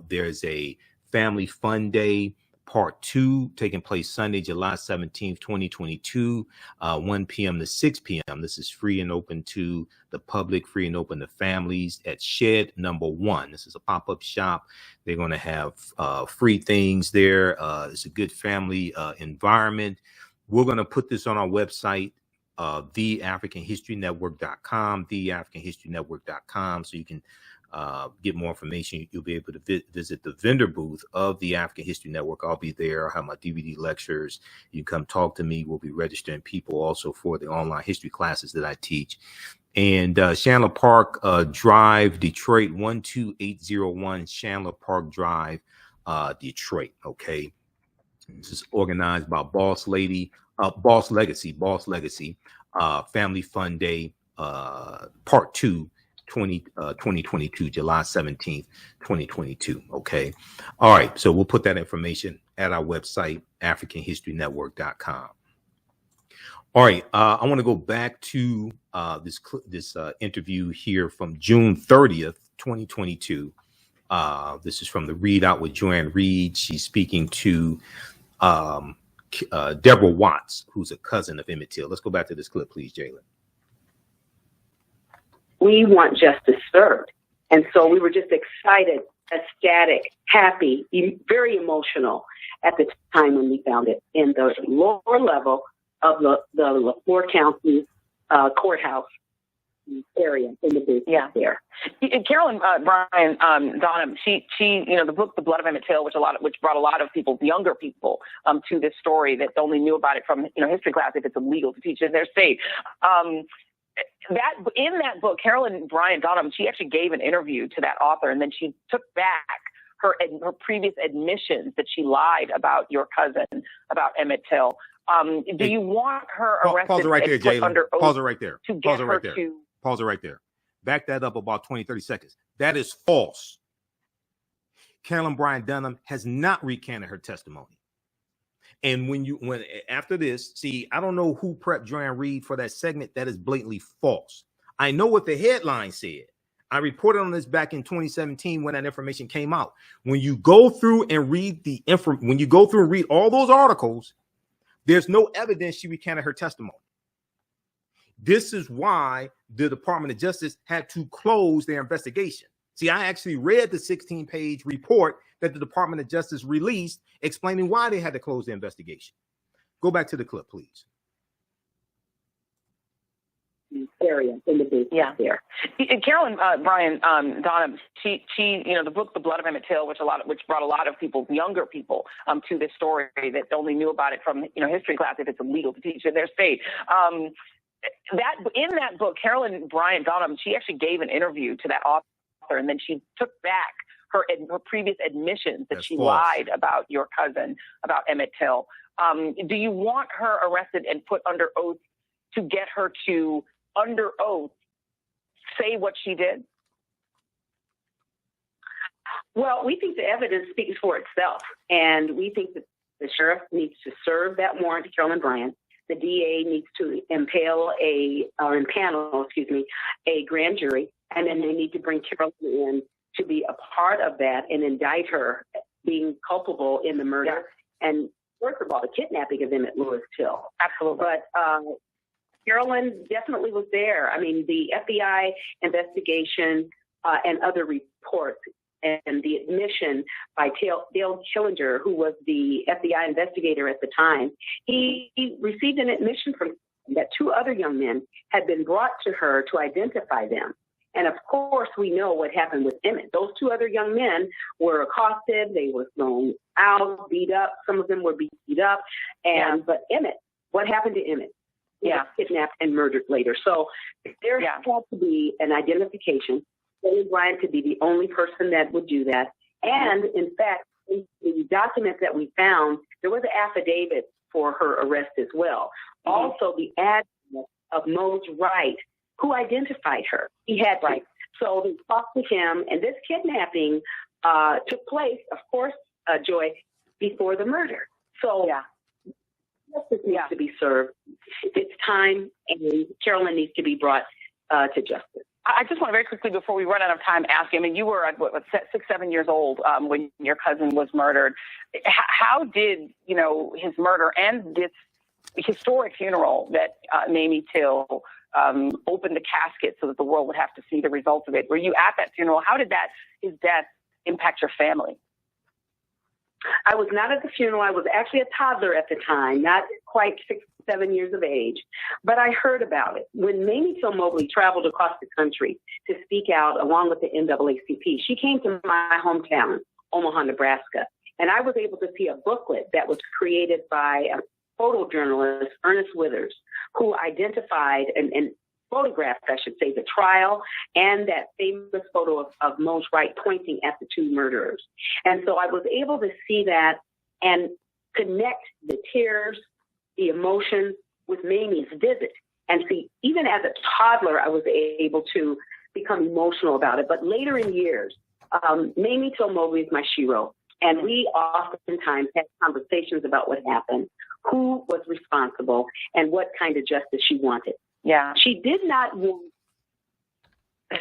there's a family fun day part 2 taking place Sunday, July 17th, 2022, 1 p.m. to 6 p.m. This is free and open to the public, free and open to families at Shed Number 1. This is a pop-up shop. They're going to have free things there. It's a good family environment. We're going to put this on our website, TheAHNShow.com, TheAHNShow.com, so you can get more information. You'll be able to visit the vendor booth of the African History Network. I'll be there. I'll have my DVD lectures. You can come talk to me. We'll be registering people also for the online history classes that I teach. And Chandler Park Drive, Detroit, 12801 Chandler Park Drive, Detroit. Okay. This is organized by Boss Legacy, Family Fun Day, Part 2, 2022, July 17th, 2022. Okay. All right. So we'll put that information at our website, AfricanHistoryNetwork.com. All right. I want to go back to this interview here from June 30th, 2022. This is from the Readout with Joanne Reed. She's speaking to Deborah Watts, who's a cousin of Emmett Till. Let's go back to this clip, please, Jalen. We want justice served. And so we were just excited, ecstatic, happy, very emotional at the time when we found it in the lower level of the LaFleur County courthouse area in the business there. And Carolyn Bryant Donham, she, the book, The Blood of Emmett Till, which brought a lot of people, younger people, to this story that only knew about it from, history class if it's illegal to teach in their state. in that book, Carolyn Bryant Donham, she actually gave an interview to that author, and then she took back her previous admissions that she lied about your cousin, about Emmett Till. Do you want her arrested? Pause it right there, Jalen. Pause it right there. Pause it right there. Pause it right there. Back that up about 20, 30 seconds. That is false. Carolyn Bryant Donham has not recanted her testimony. And when after this, see, I don't know who prepped Joanne Reed for that segment. That is blatantly false. I know what the headline said. I reported on this back in 2017 when that information came out. When you go through and read all those articles, there's no evidence she recanted her testimony. This is why the Department of Justice had to close their investigation. See, I actually read the 16-page report that the Department of Justice released explaining why they had to close the investigation. Go back to the clip, please. Area in the booth there. Carolyn Bryant Donham, she, the book "The Blood of Emmett Till," which brought a lot of people, younger people, to this story that only knew about it from history class if it's illegal to teach in their state. That in that book, Carolyn Bryant Donham, she actually gave an interview to that author, and then she took back her previous admissions that she lied about your cousin, about Emmett Till. Do you want her arrested and put under oath to get her to, under oath, say what she did? Well, we think the evidence speaks for itself, and we think that the sheriff needs to serve that warrant to Carolyn Bryant. The DA needs to impanel a grand jury, and then they need to bring Carolyn in to be a part of that and indict her being culpable in the murder and, first of all, the kidnapping of Emmett Louis Till. Absolutely. But Carolyn definitely was there. I mean, the FBI investigation and other reports and the admission by Dale Schillinger, who was the FBI investigator at the time, he received an admission from that two other young men had been brought to her to identify them. And of course, we know what happened with Emmett. Those two other young men were accosted. They were thrown out, beat up. Some of them were beat up. But Emmett, what happened to Emmett? He was kidnapped and murdered later. So there had to be an identification. Carolyn Bryant could be the only person that would do that. And in fact, in the documents that we found, there was an affidavit for her arrest as well. Also, the address of Mose Wright, who identified her. He had right. So they talked to him, and this kidnapping took place, of course, Joy, before the murder. So justice needs to be served. It's time, and Carolyn needs to be brought to justice. I just want to very quickly, before we run out of time, ask you, I mean, you were at 6, 7 years old when your cousin was murdered. How did, his murder and this historic funeral that Mamie Till opened the casket so that the world would have to see the results of it? Were you at that funeral? How did his death impact your family? I was not at the funeral. I was actually a toddler at the time, not quite 6, 7 years of age, but I heard about it. When Mamie Till Mobley traveled across the country to speak out along with the NAACP, she came to my hometown, Omaha, Nebraska, and I was able to see a booklet that was created by a photojournalist, Ernest Withers, who identified and photographed, I should say, the trial and that famous photo of Mose Wright pointing at the two murderers. And so I was able to see that and connect the tears, the emotions with Mamie's visit. And see, even as a toddler, I was able to become emotional about it. But later in years, Mamie Till Mobley is my shero. And we oftentimes had conversations about what happened, who was responsible, and what kind of justice she wanted. Yeah. She did not want,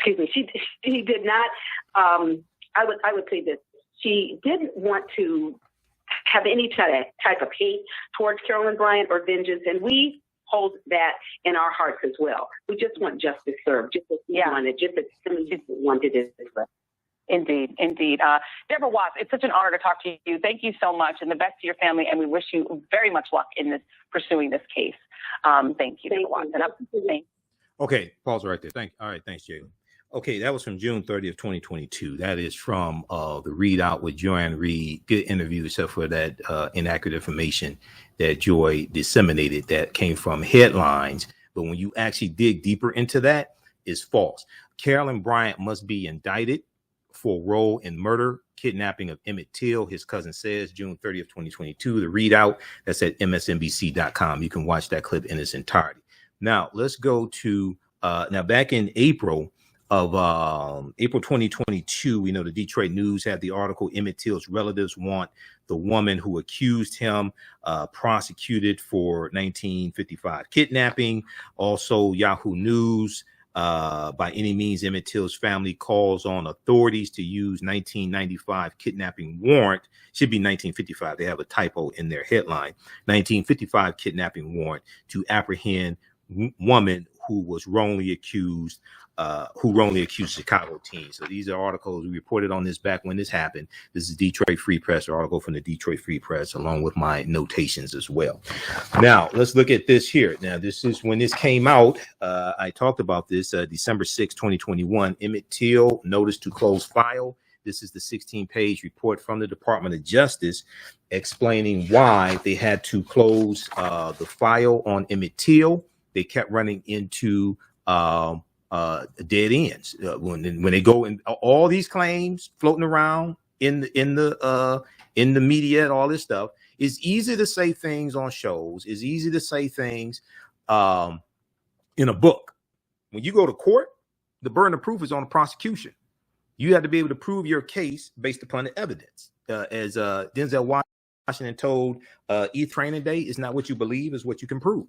she did not, I would say this, she didn't want to have any type of hate towards Carolyn Bryant or vengeance, and we hold that in our hearts as well. We just want justice served, just as we wanted, just as we wanted it as well. Indeed. Deborah Watts, it's such an honor to talk to you. Thank you so much, and the best to your family, and we wish you very much luck in pursuing this case. Thank you, Deborah Watts. Okay, pause right there. Thanks, Jalen. Okay, that was from June 30th, 2022. That is from the readout with Joanne Reed. Good interview, except for that inaccurate information that Joy disseminated that came from headlines But when you actually dig deeper into that, it's false. Carolyn Bryant must be indicted for role in murder, kidnapping of Emmett Till, his cousin says, June 30th, 2022. The readout, that's at msnbc.com. You can watch that clip in its entirety. Now, let's go to, now back in April of April 2022, we know the Detroit News had the article, Emmett Till's relatives want the woman who accused him prosecuted for 1955 kidnapping. Also, Yahoo News, by any means, Emmett Till's family calls on authorities to use 1995 kidnapping warrant. Should be 1955. They have a typo in their headline. 1955 kidnapping warrant to apprehend woman who was wrongly accused Chicago teens. So these are articles we reported on this back when this happened. This is Detroit Free Press, an article from the Detroit Free Press, along with my notations as well. Now let's look at this here. Now this is when this came out. I talked about this December 6, 2021. Emmett Till notice to close file. This is the 16-page report from the Department of Justice explaining why they had to close the file on Emmett Till. They kept running into dead ends when they go in. All these claims floating around in the media and all this stuff. It's easy to say things on shows. It's easy to say things in a book. When you go to court, the burden of proof is on the prosecution. You have to be able to prove your case based upon the evidence. As Denzel Washington told E! Training Day, it's not what you believe, it's what you can prove.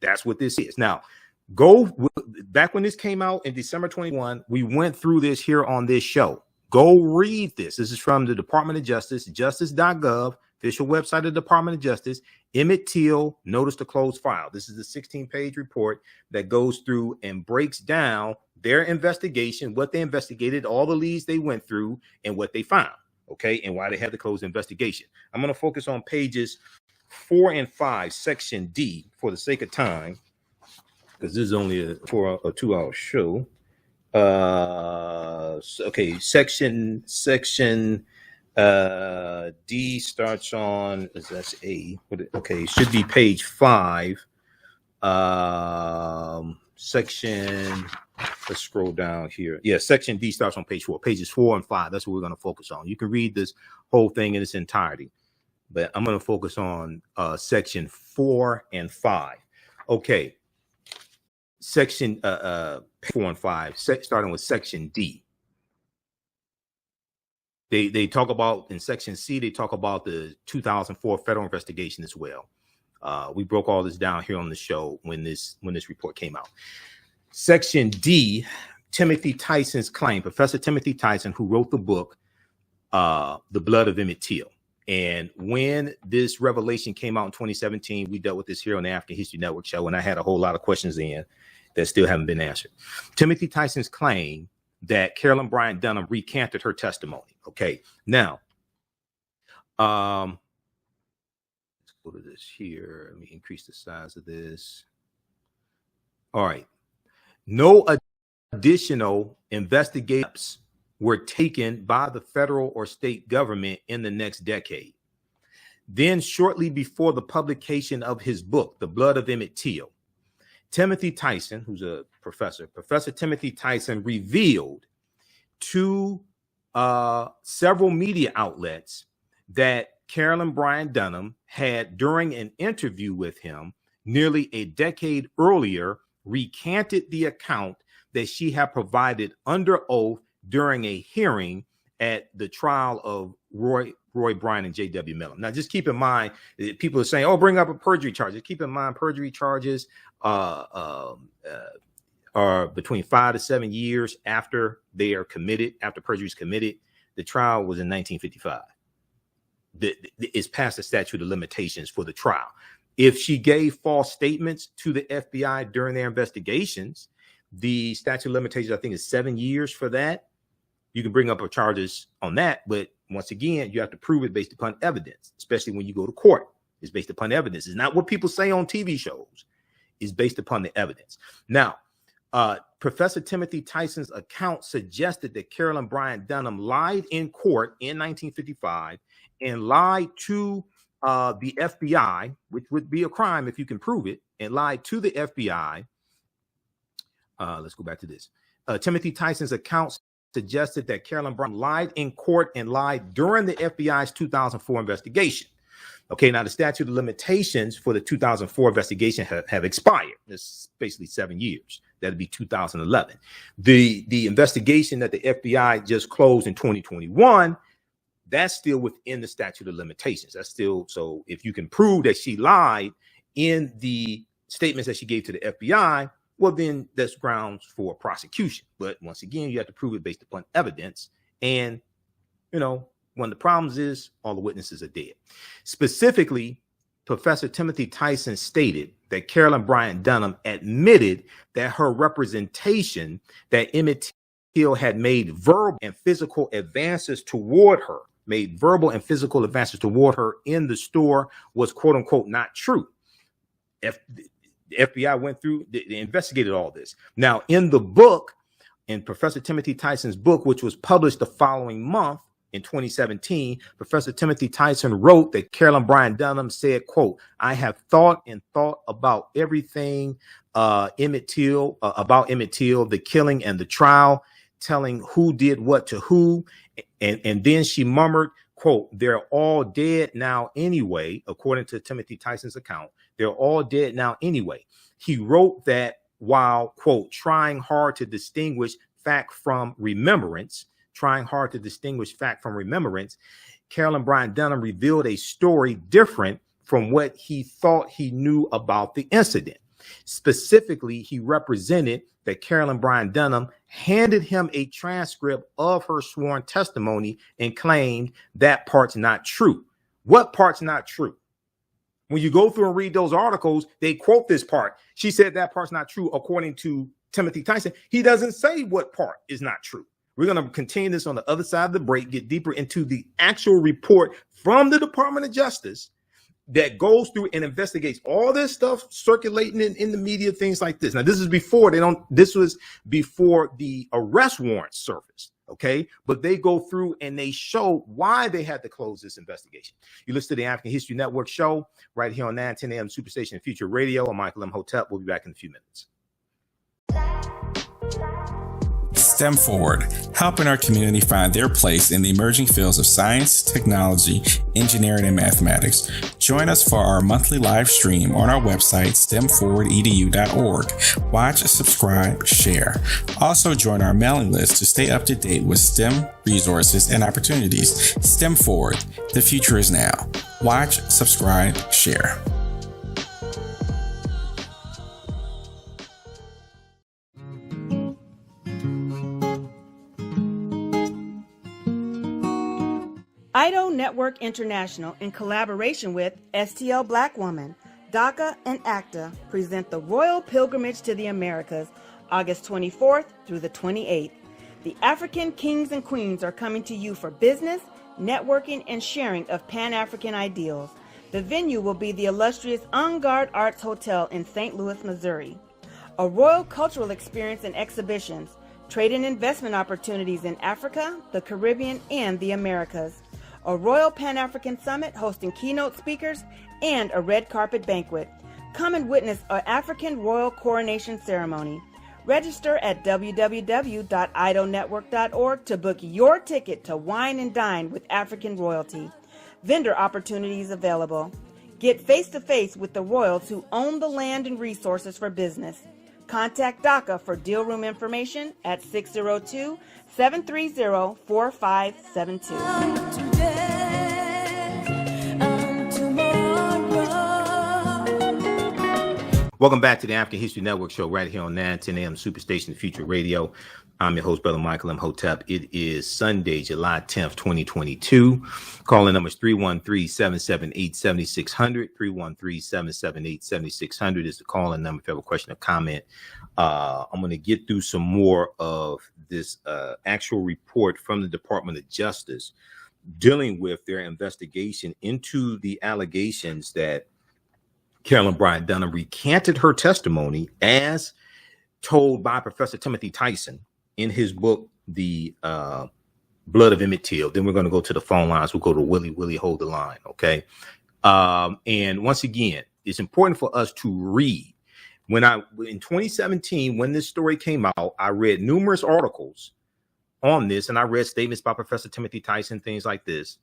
That's what this is. Now, go back when this came out in December 21, we went through this here on this show. Go read this. This is from the Department of Justice, justice.gov, official website of the Department of Justice. Emmett Till, notice to close file. This is a 16-page report that goes through and breaks down their investigation, what they investigated, all the leads they went through, and what they found, okay, and why they had to close the investigation. I'm going to focus on pages 4 and 5, section D, for the sake of time, because this is only a 2-hour show. Okay, section D starts on, that's A. Okay, should be page 5. Section, let's scroll down here. Yeah, section D starts on page 4. Pages 4 and 5. That's what we're going to focus on. You can read this whole thing in its entirety, but I'm going to focus on section 4 and 5. Okay. Section 4 and 5, starting with section D. They talk about, in section C, they talk about the 2004 federal investigation as well. We broke all this down here on the show when this report came out. Section D, Timothy Tyson's claim, Professor Timothy Tyson, who wrote the book, The Blood of Emmett Till. And when this revelation came out in 2017, we dealt with this here on the African History Network show, and I had a whole lot of questions in that still haven't been answered. Timothy Tyson's claim that Carolyn Bryant Donham recanted her testimony. Okay, now, let's go to this here. Let me increase the size of this. All right. No additional investigations were taken by the federal or state government in the next decade. Then, shortly before the publication of his book, The Blood of Emmett Till, Timothy Tyson, who's a professor, Professor Timothy Tyson, revealed to several media outlets that Carolyn Bryant Donham had, during an interview with him nearly a decade earlier, recanted the account that she had provided under oath during a hearing at the trial of Roy Bryant and J.W. Miller. Now, just keep in mind, people are saying, oh, bring up a perjury charge. Keep in mind, perjury charges are between 5 to 7 years after they are committed, after perjury is committed. The trial was in 1955. It's past the statute of limitations for the trial. If she gave false statements to the FBI during their investigations, the statute of limitations, I think, is 7 years for that. You can bring up charges on that, but once again, you have to prove it based upon evidence, especially when you go to court. It's based upon evidence. It's not what people say on TV shows. It's based upon the evidence. Now, Professor Timothy Tyson's account suggested that Carolyn Bryant Donham lied in court in 1955 and lied to the FBI, which would be a crime if you can prove it, and lied to the FBI. Let's go back to this. Timothy Tyson's account suggested that Carolyn Bryant lied in court and lied during the FBI's 2004 investigation. Okay, now the statute of limitations for the 2004 investigation have expired. It's basically 7 years. That'd be 2011. The investigation that the FBI just closed in 2021, that's still within the statute of limitations. That's still, so if you can prove that she lied in the statements that she gave to the FBI, well, then that's grounds for prosecution. But once again, you have to prove it based upon evidence. And, you know, one of the problems is all the witnesses are dead. Specifically, Professor Timothy Tyson stated that Carolyn Bryant Donham admitted that her representation that Emmett Till had made verbal and physical advances toward her, in the store was, quote unquote, not true. The FBI went through, they investigated all this. Now, in the book, in Professor Timothy Tyson's book, which was published the following month in 2017, Professor Timothy Tyson wrote that Carolyn Bryant Donham said, quote, I have thought about everything Emmett Till, the killing and the trial, telling who did what to who. And then she murmured, quote, they're all dead now anyway, according to Timothy Tyson's account. They're all dead now anyway. He wrote that while, quote, trying hard to distinguish fact from remembrance, Carolyn Bryant Donham revealed a story different from what he thought he knew about the incident. Specifically, he represented that Carolyn Bryant Donham handed him a transcript of her sworn testimony and claimed that part's not true. What part's not true? When you go through and read those articles, they quote this part. She said that part's not true, according to Timothy Tyson. He doesn't say what part is not true. We're going to continue this on the other side of the break, get deeper into the actual report from the Department of Justice that goes through and investigates all this stuff circulating in the media, things like this. Now, this was before the arrest warrant surfaced. Okay, but they go through and they show why they had to close this investigation. You listen to the African History Network show right here on 910 AM Superstation Future Radio. I'm Michael Imhotep. We'll be back in a few minutes. STEM Forward, helping our community find their place in the emerging fields of science, technology, engineering, and mathematics. Join us for our monthly live stream on our website, stemforwardedu.org. Watch, subscribe, share. Also join our mailing list to stay up to date with STEM resources and opportunities. STEM Forward, the future is now. Watch, subscribe, share. IDO Network International, in collaboration with STL Black Woman, DACA, and ACTA, present the Royal Pilgrimage to the Americas, August 24th through the 28th. The African kings and queens are coming to you for business, networking, and sharing of Pan-African ideals. The venue will be the illustrious En Garde Arts Hotel in St. Louis, Missouri. A royal cultural experience and exhibitions, trade and investment opportunities in Africa, the Caribbean, and the Americas. A Royal Pan-African Summit hosting keynote speakers, and a red carpet banquet. Come and witness an African royal coronation ceremony. Register at www.idonetwork.org to book your ticket to wine and dine with African royalty. Vendor opportunities available. Get face-to-face with the royals who own the land and resources for business. Contact DACA for deal room information at 602-730-4572. Welcome back to the African History Network show right here on 910 AM Superstation Future Radio. I'm your host, Brother Michael Imhotep. It is Sunday, July 10th, 2022. Calling numbers 313-778-7600. 313-778-7600 is the calling number if you have a question or comment. I'm going to get through some more of this actual report from the Department of Justice dealing with their investigation into the allegations that Carolyn Bryant Donham recanted her testimony as told by Professor Timothy Tyson in his book, The Blood of Emmett Till. Then we're going to go to the phone lines. We'll go to Willie. Willie, hold the line, okay? And once again, it's important for us to read. In 2017, when this story came out, I read numerous articles on this, and I read statements by Professor Timothy Tyson, things like this.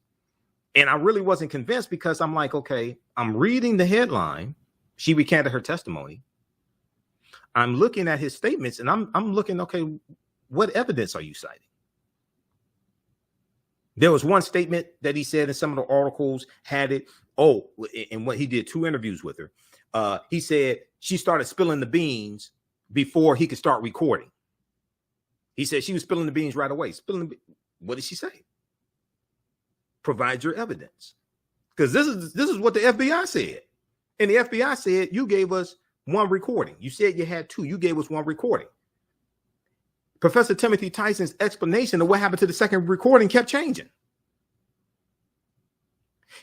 And I really wasn't convinced, because I'm like, okay, I'm reading the headline. She recanted her testimony. I'm looking at his statements, and I'm looking, okay, what evidence are you citing? There was one statement that he said in some of the articles had it. Oh, and when he did 2 interviews with her, he said she started spilling the beans before he could start recording. He said she was spilling the beans right away. What did she say? Provide your evidence. Because this is what the FBI said. And the FBI said, you gave us 1 recording. You said you had 2. You gave us 1 recording. Professor Timothy Tyson's explanation of what happened to the second recording kept changing.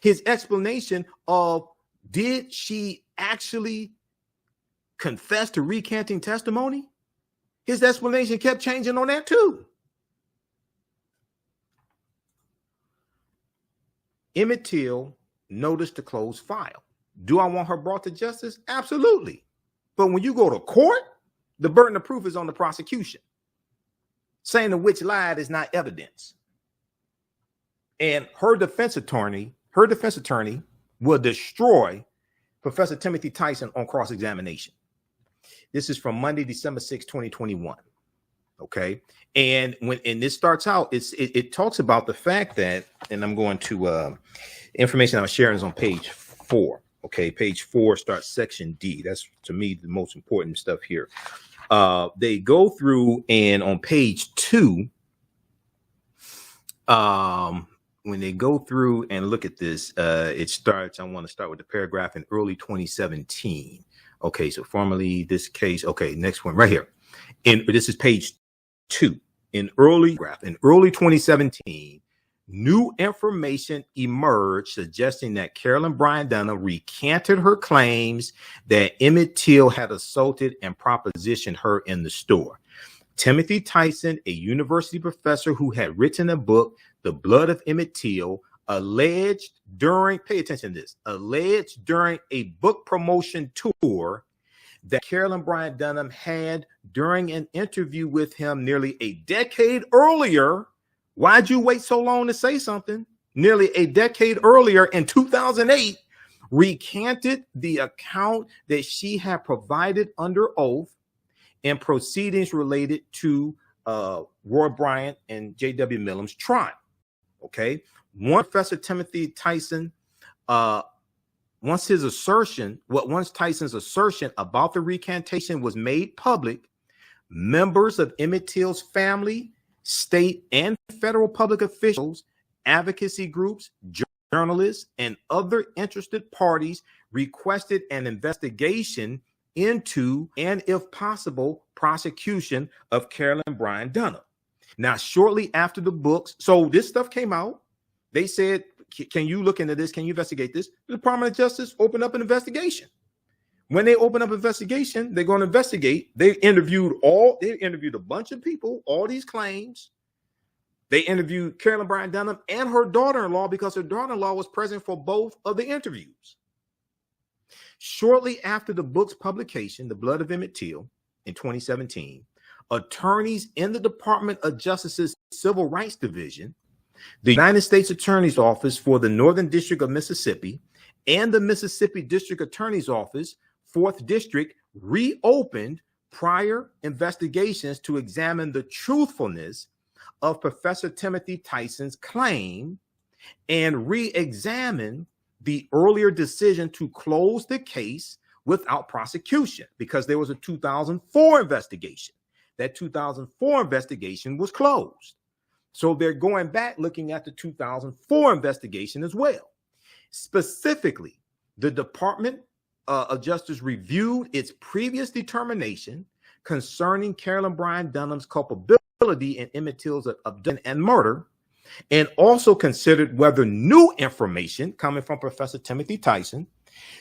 His explanation of, did she actually confess to recanting testimony? His explanation kept changing on that too. Emmett Till noticed to close file. Do I want her brought to justice? Absolutely. But when you go to court, the burden of proof is on the prosecution. Saying the witch lied is not evidence. And her defense attorney will destroy Professor Timothy Tyson on cross-examination. This is from Monday, December 6, 2021. Okay. And this starts out, it talks about the fact that, and I'm going to information I'm sharing is on page 4. Okay. Page 4 starts section D. That's, to me, the most important stuff here. They go through, and on page 2, when they go through and look at this, it starts, I want to start with the paragraph in early 2017. Okay, so formally this case, okay, next one right here. This is page 2. In early 2017, new information emerged suggesting that Carolyn Bryant Donham recanted her claims that Emmett Till had assaulted and propositioned her in the store. Timothy Tyson, a university professor who had written a book, The Blood of Emmett Till, alleged during a book promotion tour that Carolyn Bryant Donham had during an interview with him nearly a decade earlier. Why'd you wait so long to say something? Nearly a decade earlier, in 2008, recanted the account that she had provided under oath in proceedings related to Roy Bryant and J.W. Millam's trial. Okay. Once Professor Timothy Tyson, once Tyson's assertion about the recantation was made public, members of Emmett Till's family, state and federal public officials, advocacy groups, journalists, and other interested parties requested an investigation into, and if possible, prosecution of Carolyn Bryant Donham. Now, shortly after the books, so this stuff came out, they said, can you look into this? Can you investigate this? The Department of Justice opened up an investigation. When they open up an investigation, they're going to investigate. They interviewed a bunch of people, all these claims. They interviewed Carolyn Bryant Donham and her daughter-in-law, because her daughter-in-law was present for both of the interviews. Shortly after the book's publication, The Blood of Emmett Till, in 2017, attorneys in the Department of Justice's Civil Rights Division, the United States Attorney's Office for the Northern District of Mississippi, and the Mississippi District Attorney's Office, 4th District, reopened prior investigations to examine the truthfulness of Professor Timothy Tyson's claim and re-examine the earlier decision to close the case without prosecution, because there was a 2004 investigation. That 2004 investigation was closed. So they're going back looking at the 2004 investigation as well. Specifically, the Department of Justice reviewed its previous determination concerning Carolyn Bryant Donham's culpability in Emmett Till's abduction and murder, and also considered whether new information coming from Professor Timothy Tyson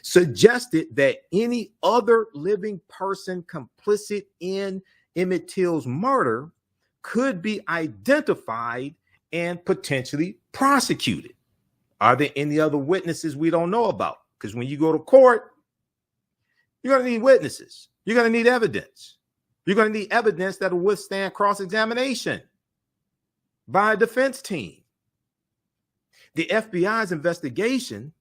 suggested that any other living person complicit in Emmett Till's murder could be identified and potentially prosecuted. Are there any other witnesses we don't know about? Because when you go to court, You're going to need witnesses. You're going to need evidence. You're going to need evidence that will withstand cross-examination by a defense team. The FBI's investigation,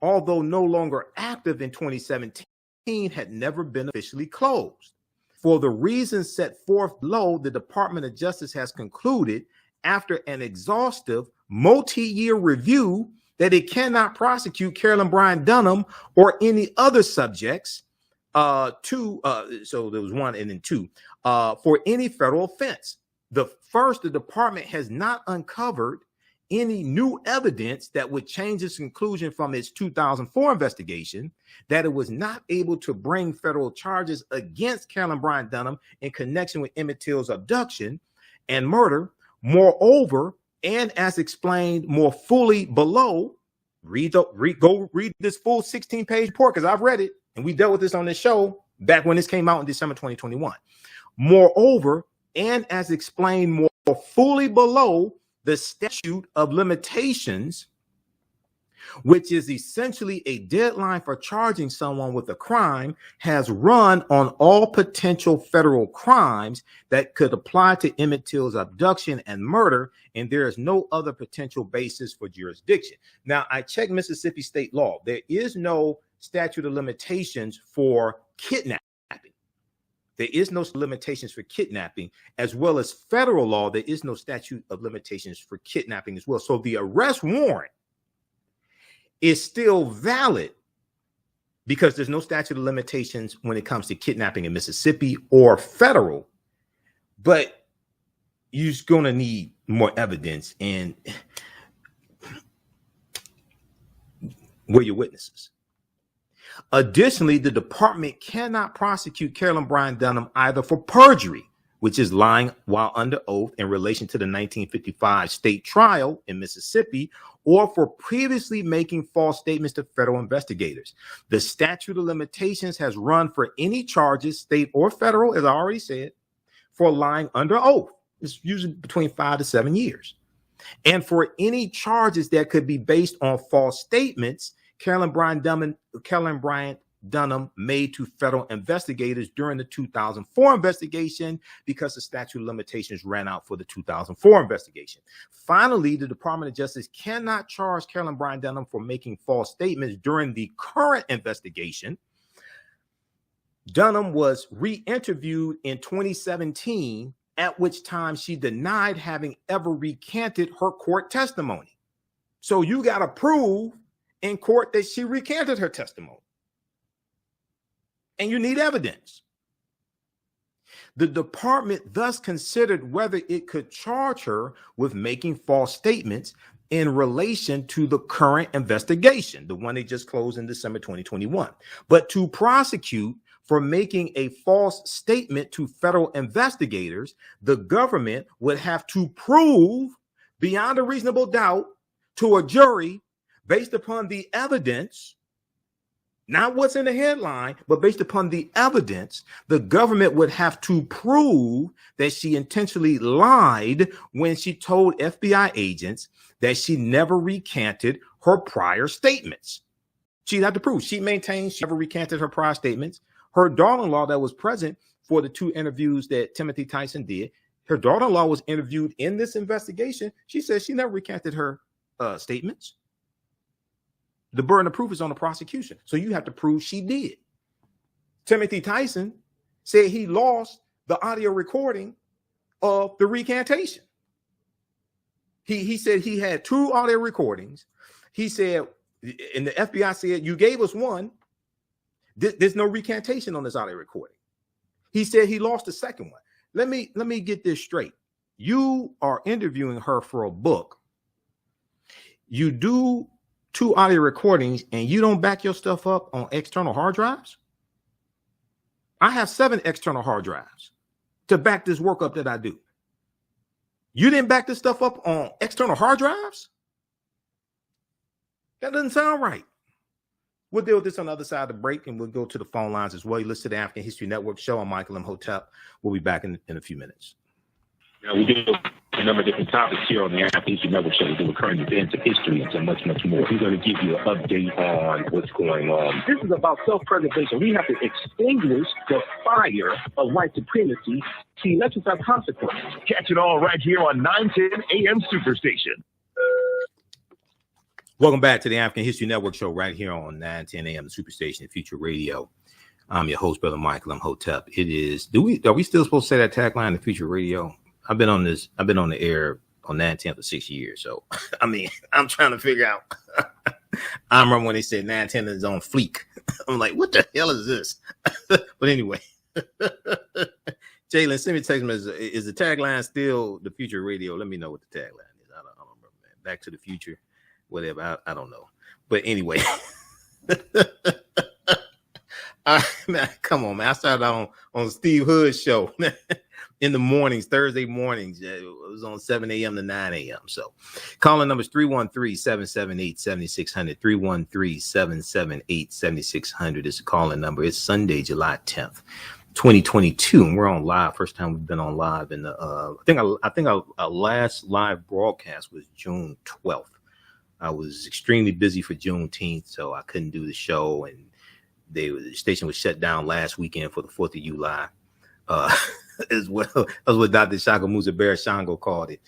although no longer active in 2017, had never been officially closed. For the reasons set forth below, the Department of Justice has concluded, after an exhaustive multi-year review, that it cannot prosecute Carolyn Bryant Donham or any other subjects so there was one and then two, for any federal offense. The department has not uncovered any new evidence that would change its conclusion from its 2004 investigation that it was not able to bring federal charges against Carolyn Bryant Donham in connection with Emmett Till's abduction and murder. Moreover, and as explained more fully below, go read this full 16-page report, because I've read it and we dealt with this on this show back when this came out in December 2021. Moreover, and as explained more fully below, the statute of limitations, which is essentially a deadline for charging someone with a crime, has run on all potential federal crimes that could apply to Emmett Till's abduction and murder, and there is no other potential basis for jurisdiction. Now, I checked Mississippi state law. There is no statute of limitations for kidnapping. There is no limitations for kidnapping, as well as federal law. There is no statute of limitations for kidnapping as well. So the arrest warrant is still valid because there's no statute of limitations when it comes to kidnapping in Mississippi or federal, but you're going to need more evidence, and where your witnesses. Additionally, the department cannot prosecute Carolyn Bryant Donham either for perjury, which is lying while under oath in relation to the 1955 state trial in Mississippi, or for previously making false statements to federal investigators. The statute of limitations has run for any charges, state or federal, as I already said, for lying under oath. It's usually between 5 to 7 years. And for any charges that could be based on false statements Carolyn Bryant Donham made to federal investigators during the 2004 investigation, because the statute of limitations ran out for the 2004 investigation. Finally, the Department of Justice cannot charge Carolyn Bryant Donham for making false statements during the current investigation. Donham was re-interviewed in 2017, at which time she denied having ever recanted her court testimony. So you got to prove in court that she recanted her testimony, and you need evidence. The department thus considered whether it could charge her with making false statements in relation to the current investigation, the one they just closed in December 2021. But to prosecute for making a false statement to federal investigators, the government would have to prove beyond a reasonable doubt to a jury, based upon the evidence, not what's in the headline, but based upon the evidence, the government would have to prove that she intentionally lied when she told FBI agents that she never recanted her prior statements. She'd have to prove. She maintained she never recanted her prior statements. Her daughter-in-law that was present for the 2 interviews that Timothy Tyson did, her daughter-in-law was interviewed in this investigation. She says she never recanted her statements. The burden of proof is on the prosecution, so you have to prove she did. Timothy Tyson said he lost the audio recording of the recantation. He said he had 2 audio recordings. He said, and the FBI said, you gave us one. There's no recantation on this audio recording. He said he lost the second one. Let me get this straight. You are interviewing her for a book. You do 2 audio recordings and you don't back your stuff up on external hard drives? I have 7 external hard drives to back this work up that I do. You didn't back this stuff up on external hard drives? That doesn't sound right. We'll deal with this on the other side of the break, and we'll go to the phone lines as well. You listen to the African History Network show. I'm Michael Imhotep. We'll be back in a few minutes. Yeah, we do. A number of different topics here on the Haitian Migrants Show. We do current events of history and so much, much more. We're going to give you an update on what's going on. This is about self-preservation. We have to extinguish the fire of white supremacy to exercise consequences. Catch it all right here on 910 AM Superstation. Welcome back to the African History Network show right here on 910 AM the Superstation, Future Radio. I'm your host, Brother Michael Imhotep. It is, are we still supposed to say that tagline in Future Radio? I've been on the air on 910 for 6 years. So, I mean, I'm trying to figure out. I remember when they said 910 is on fleek. I'm like, what the hell is this? But anyway, Jalen, send me a text message. Is the tagline still the Future Radio? Let me know what the tagline is. I don't remember, man. Back to the Future, whatever. I don't know. But anyway. Man, come on, man. I started on Steve Hood's show in the mornings, Thursday mornings. It was on 7 a.m. to 9 a.m. So calling numbers 313-778-7600, 313-778-7600 is the calling number. It's Sunday, July 10th, 2022, and we're on live. First time we've been on live in the I think our last live broadcast was June 12th. I was extremely busy for Juneteenth, so I couldn't do the show, and the station was shut down last weekend for the 4th of July, as well. That's what Dr. Shaka Musa Shango called it,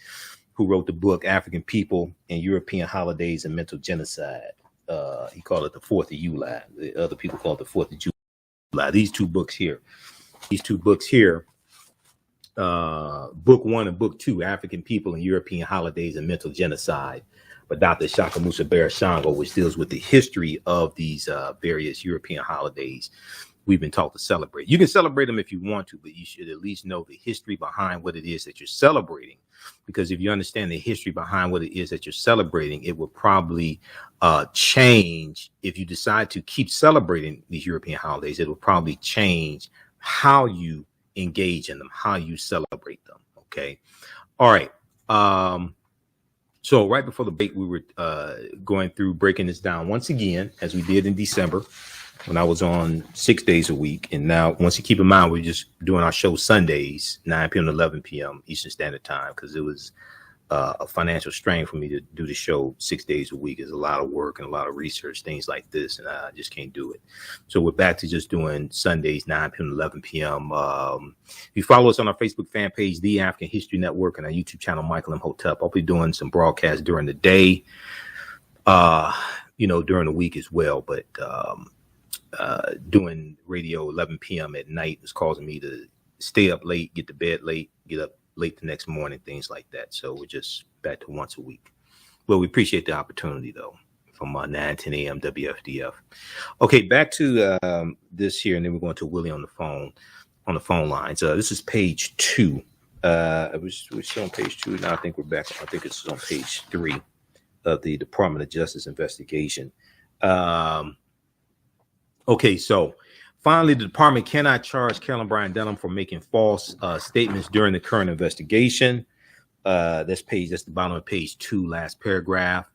who wrote the book African People and European Holidays and Mental Genocide. He called it the 4th of July. The other people call it the 4th of July. These two books here, book 1 and book 2, African People and European Holidays and Mental Genocide, but Dr. Shaka Musa Shango, which deals with the history of these various European holidays we've been taught to celebrate. You can celebrate them if you want to, but you should at least know the history behind what it is that you're celebrating. Because if you understand the history behind what it is that you're celebrating, it will probably change. If you decide to keep celebrating these European holidays, it will probably change how you engage in them, how you celebrate them. Okay. All right. So right before the break, we were going through breaking this down once again, as we did in December when I was on 6 days a week. And now, once you keep in mind, we're just doing our show Sundays, 9 p.m. to 11 p.m. Eastern Standard Time, because it was a financial strain for me to do the show 6 days a week. It's a lot of work and a lot of research, things like this, and I just can't do it. So we're back to just doing Sundays, 9 p.m. to 11 p.m. If you follow us on our Facebook fan page, The African History Network, and our YouTube channel, Michael Imhotep, I'll be doing some broadcasts during the day, during the week as well. But doing radio 11 p.m. at night is causing me to stay up late, get to bed late, get up late the next morning, things like that. So we're just back to once a week. Well, we appreciate the opportunity, though, from 9, 10 a.m. WFDF. Okay, back to this here, and then we're going to Willie on the phone lines. This is page 2. We're still on page 2 now. I think we're back. I think it's on page 3 of the Department of Justice investigation. Okay, so finally, the department cannot charge Carolyn Bryant Donham for making false statements during the current investigation. That's the bottom of page 2, last paragraph.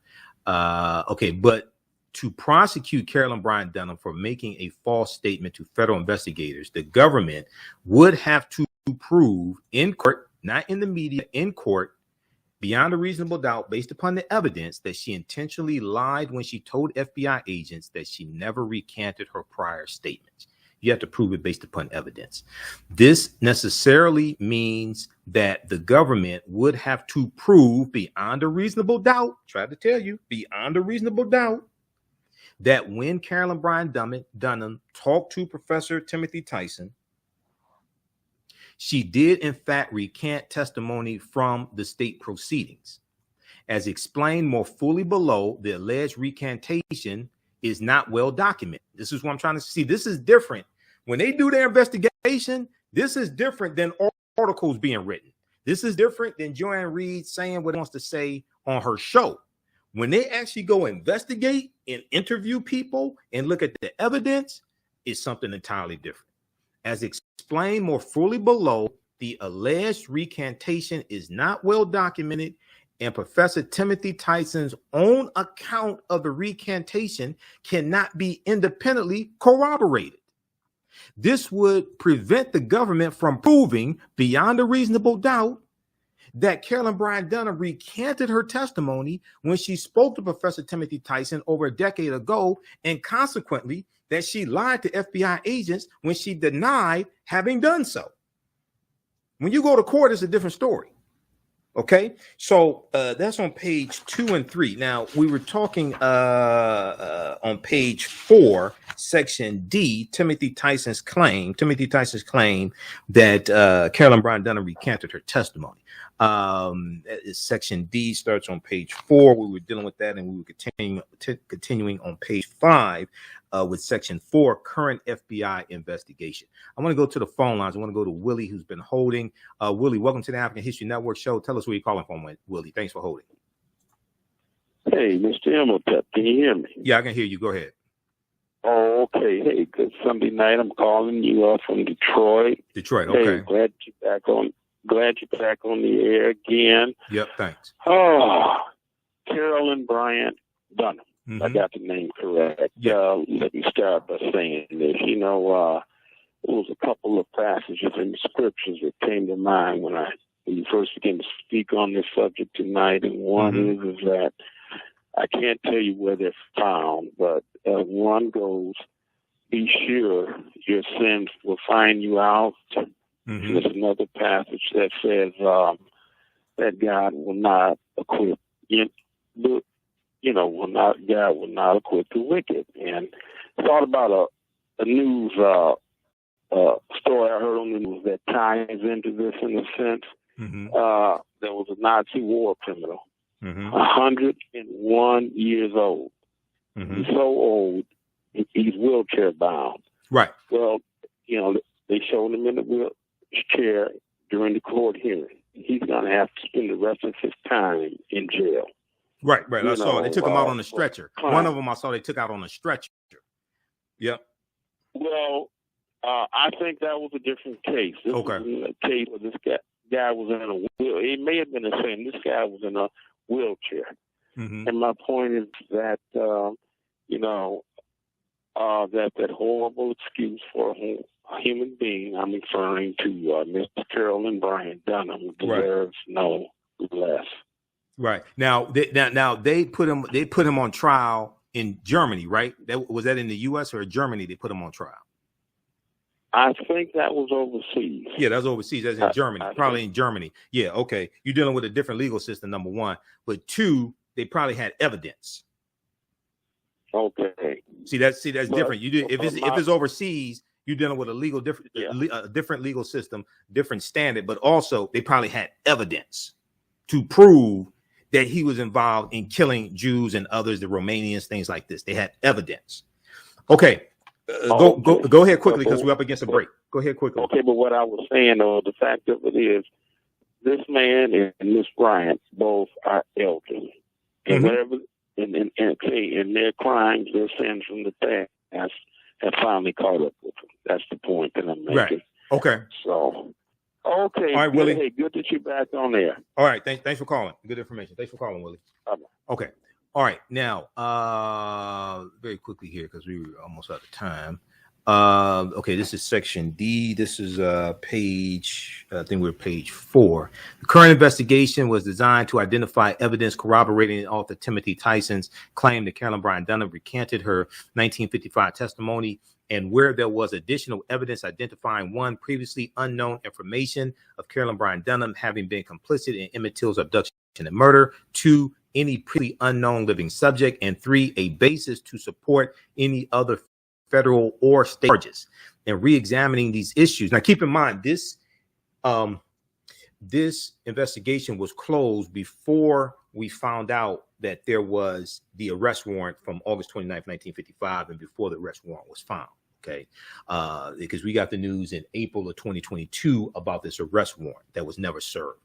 Okay, but to prosecute Carolyn Bryant Donham for making a false statement to federal investigators, the government would have to prove in court, not in the media, in court, beyond a reasonable doubt, based upon the evidence, that she intentionally lied when she told FBI agents that she never recanted her prior statements. You have to prove it based upon evidence. This necessarily means that the government would have to prove beyond a reasonable doubt, try to tell you, beyond a reasonable doubt, that when Carolyn Bryant Donham talked to Professor Timothy Tyson, she did, in fact, recant testimony from the state proceedings. As explained more fully below, the alleged recantation is not well documented. This is what I'm trying to see. This is different. When they do their investigation, this is different than articles being written. This is different than Joanne Reed saying what she wants to say on her show. When they actually go investigate and interview people and look at the evidence, it's something entirely different. As explained more fully below, the alleged recantation is not well documented, and Professor Timothy Tyson's own account of the recantation cannot be independently corroborated. This would prevent the government from proving beyond a reasonable doubt that Carolyn Bryant Donham recanted her testimony when she spoke to Professor Timothy Tyson over a decade ago, and consequently that she lied to FBI agents when she denied having done so. When you go to court, it's a different story. Okay, so that's on page 2 and 3. Now, we were talking on page 4, section D, Timothy Tyson's claim that Carolyn Bryant Donham recanted her testimony. Section D starts on page 4. We were dealing with that, and we were continuing on page 5 with section 4, current FBI investigation. I want to go to the phone lines. I want to go to Willie, who's been holding. Willie, welcome to the African History Network show. Tell us where you're calling from, Willie. Thanks for holding. Hey, Mr. Imhotep, can you hear me? Yeah, I can hear you. Go ahead. Oh, okay. Hey, good Sunday night. I'm calling you from Detroit. Detroit, okay. Hey, glad you're back on the air again. Yep, thanks. Oh, Carolyn Bryant Donham. Mm-hmm. I got the name correct. Let me start by saying this. You know, there was a couple of passages in the scriptures that came to mind when you first began to speak on this subject tonight, and one is that I can't tell you where they're found, but one goes, be sure your sins will find you out. Mm-hmm. There's another passage that says that God will not acquit God will not acquit the wicked. And thought about a news story I heard on the news that ties into this in a sense. Mm-hmm. There was a Nazi war criminal, 101 years old. Mm-hmm. He's so old, he's wheelchair bound. Right. Well, you know, they showed him in the wheelchair during the court hearing. He's going to have to spend the rest of his time in jail. Right. I saw they took him out on a stretcher. One of them I saw they took out on a stretcher. Yep. Well, I think that was a different case. This was a case where this guy was in a wheel. It may have been the same. This guy was in a wheelchair. Mm-hmm. And my point is that, that horrible excuse for a human being, I'm referring to Miss Carolyn Bryant Donham, deserves no less. Right. Now they put him on trial in Germany, right? Was that in the U.S. or Germany? They put him on trial. I think that was overseas. Yeah, that was overseas. That's in Germany. Probably in Germany. Yeah. Okay. You're dealing with a different legal system. Number one, but two, they probably had evidence. Okay. See that's different. You do if it's overseas, you're dealing with a different legal system, different standard, but also they probably had evidence to prove that he was involved in killing Jews and others, the Romanians, things like this. They had evidence. Okay. Go ahead quickly because we're up against a break. Go ahead quickly. Okay, but what I was saying, though, the fact of it is, this man and Miss Bryant both are elderly, and whatever, and their crimes, their sins from the past have finally caught up with them. That's the point that I'm making. Right. Okay. So. Okay. All right, Willie. Hey, good that you're back on there. All right. Thanks for calling. Good information. Thanks for calling, Willie. Okay. All right. Now, very quickly here because we were almost out of time. Okay, this is section D. This is page, I think we're page 4. The current investigation was designed to identify evidence corroborating author Timothy Tyson's claim that Carolyn Bryant Donham recanted her 1955 testimony, and where there was additional evidence identifying 1, previously unknown information of Carolyn Bryant Donham having been complicit in Emmett Till's abduction and murder, 2, any previously unknown living subject, and 3, a basis to support any other federal or state charges. And re-examining these issues. Now, keep in mind, this investigation was closed before we found out that there was the arrest warrant from August 29th, 1955, and before the arrest warrant was found. Okay, because we got the news in April of 2022 about this arrest warrant that was never served.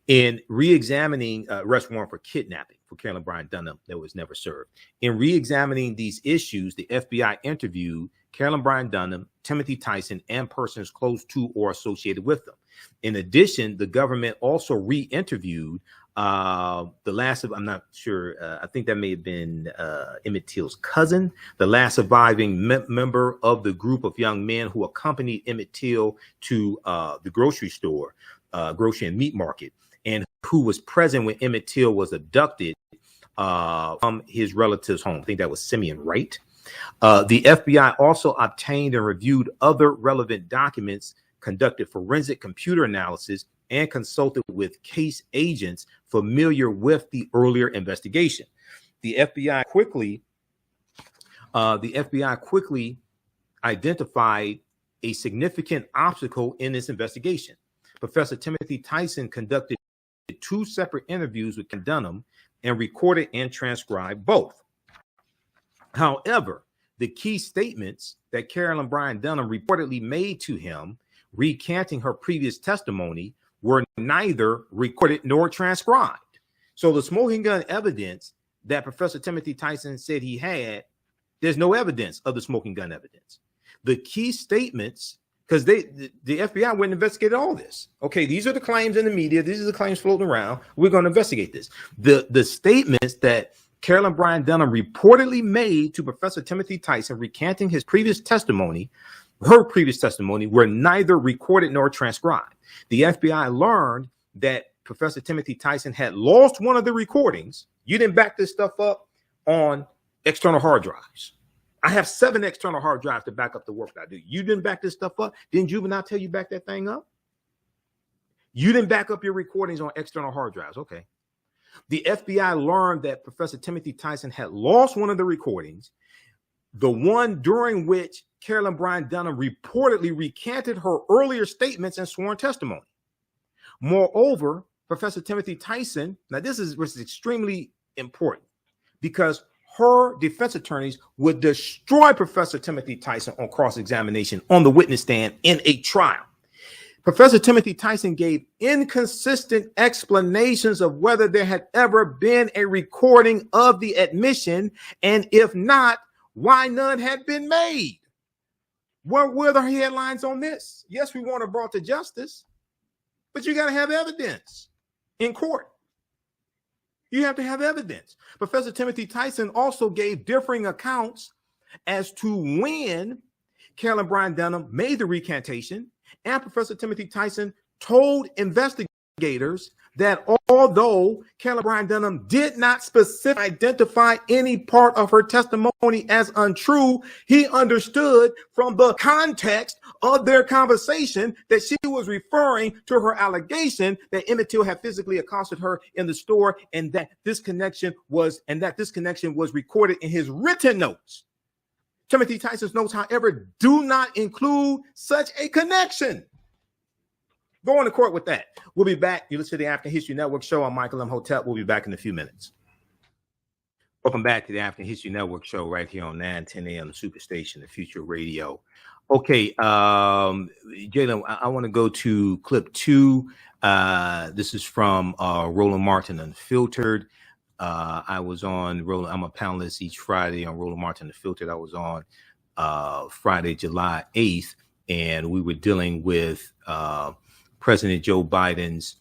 In re-examining arrest warrant for kidnapping for Carolyn Bryant Donham that was never served. In re-examining these issues, the FBI interviewed Carolyn Bryant Donham, Timothy Tyson, and persons close to or associated with them. In addition, the government also re-interviewed the last of, I'm not sure, I think that may have been Emmett Till's cousin, the last surviving member of the group of young men who accompanied Emmett Till to the grocery store. grocery and meat market, and who was present when Emmett Till was abducted from his relative's home. I think that was Simeon Wright. The FBI also obtained and reviewed other relevant documents, conducted forensic computer analysis, and consulted with case agents familiar with the earlier investigation. The FBI quickly identified a significant obstacle in this investigation. Professor Timothy Tyson conducted 2 separate interviews with Donham and recorded and transcribed both. However, the key statements that Carolyn Bryant Donham reportedly made to him, recanting her previous testimony, were neither recorded nor transcribed. So the smoking gun evidence that Professor Timothy Tyson said he had, there's no evidence of the smoking gun evidence. The key statements, because the FBI went and investigated all this. Okay, these are the claims in the media. These are the claims floating around. We're going to investigate this. The statements that Carolyn Bryant Donham reportedly made to Professor Timothy Tyson, recanting his previous testimony, her previous testimony, were neither recorded nor transcribed. The FBI learned that Professor Timothy Tyson had lost one of the recordings. You didn't back this stuff up on external hard drives. I have 7 external hard drives to back up the work that I do. You didn't back this stuff up. Didn't Juvenile tell you back that thing up? You didn't back up your recordings on external hard drives. Okay. The FBI learned that Professor Timothy Tyson had lost one of the recordings, the one during which Carolyn Bryant Donham reportedly recanted her earlier statements and sworn testimony. Moreover, Professor Timothy Tyson, now this is extremely important, because her defense attorneys would destroy Professor Timothy Tyson on cross-examination on the witness stand in a trial. Professor Timothy Tyson gave inconsistent explanations of whether there had ever been a recording of the admission, and if not, why none had been made. What were the headlines on this? Yes, we want her brought to justice, but you got to have evidence in court. You have to have evidence. Professor Timothy Tyson also gave differing accounts as to when Carolyn Bryant Donham made the recantation, and Professor Timothy Tyson told investigators that although Carolyn Bryant Donham did not specifically identify any part of her testimony as untrue, he understood from the context of their conversation that she was referring to her allegation that Emmett Till had physically accosted her in the store, and that this connection was recorded in his written notes. Timothy Tyson's notes, however, do not include such a connection. Go on to court with that. We'll be back. You listen to the African History Network show. I'm Michael Imhotep. We'll be back in a few minutes. Welcome back to the African History Network show right here on 910 AM Superstation, the Future Radio. Okay, Jalen, I want to go to clip 2. This is from Roland Martin Unfiltered. I was on Roland. I'm a panelist each Friday on Roland Martin Unfiltered. I was on Friday, July 8th, and we were dealing with President Joe Biden's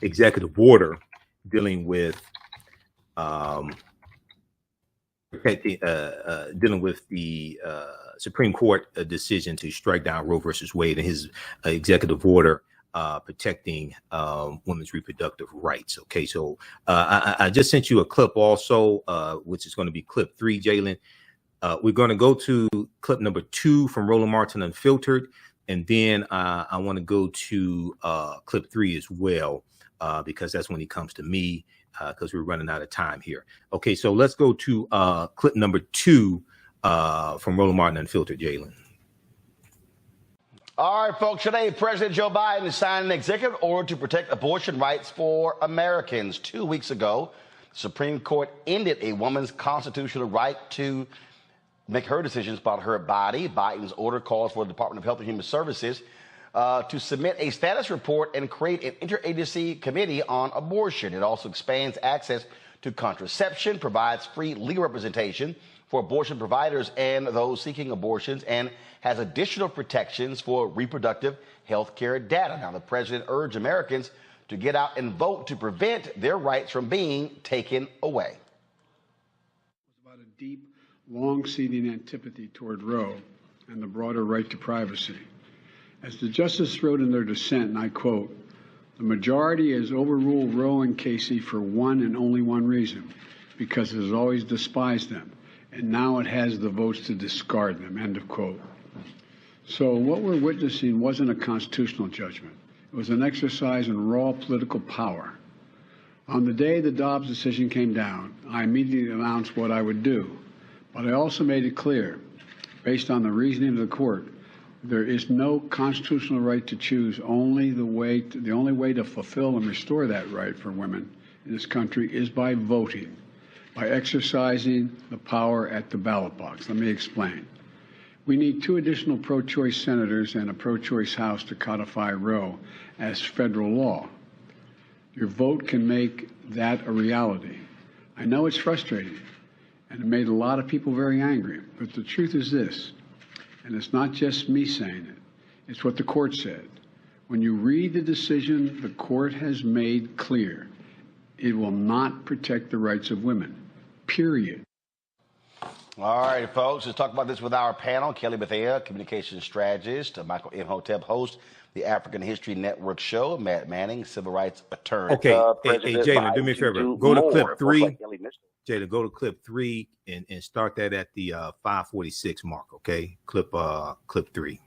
executive order dealing with dealing with the Supreme Court decision to strike down Roe versus Wade, and his executive order protecting women's reproductive rights. Okay, so I just sent you a clip also, which is going to be clip 3, Jalen. We're going to go to clip number 2 from Roland Martin Unfiltered, and then I want to go to clip 3 as well, because that's when he comes to me, because we're running out of time here. Okay, so let's go to clip number 2 from Roland Martin Unfiltered, Jalen. All right, folks, today President Joe Biden signed an executive order to protect abortion rights for Americans. 2 weeks ago, the Supreme Court ended a woman's constitutional right to make her decisions about her body. Biden's order calls for the Department of Health and Human Services to submit a status report and create an interagency committee on abortion. It also expands access to contraception, provides free legal representation for abortion providers and those seeking abortions, and has additional protections for reproductive health care data. Now, the president urged Americans to get out and vote to prevent their rights from being taken away. It's about a deep, long-seating antipathy toward Roe and the broader right to privacy. As the justice wrote in their dissent, and I quote, "The majority has overruled Roe and Casey for one and only one reason, because it has always despised them, and now it has the votes to discard them," end of quote. So what we're witnessing wasn't a constitutional judgment. It was an exercise in raw political power. On the day the Dobbs decision came down, I immediately announced what I would do, but I also made it clear, based on the reasoning of the court, there is no constitutional right to choose. The only way to fulfill and restore that right for women in this country is by voting, by exercising the power at the ballot box. Let me explain. We need 2 additional pro-choice senators and a pro-choice House to codify Roe as federal law. Your vote can make that a reality. I know it's frustrating, and it made a lot of people very angry, but the truth is this, and it's not just me saying it, it's what the court said. When you read the decision, the court has made clear it will not protect the rights of women, period. All right, folks, let's talk about this with our panel. Kelly Bethea, communications strategist, Michael Imhotep, host, the African History Network show, Matt Manning, civil rights attorney. Okay, hey, Jalen, do me a favor. Go to clip 3. Jalen, go to clip 3 and start that at the 5:46 mark, okay? Clip 3.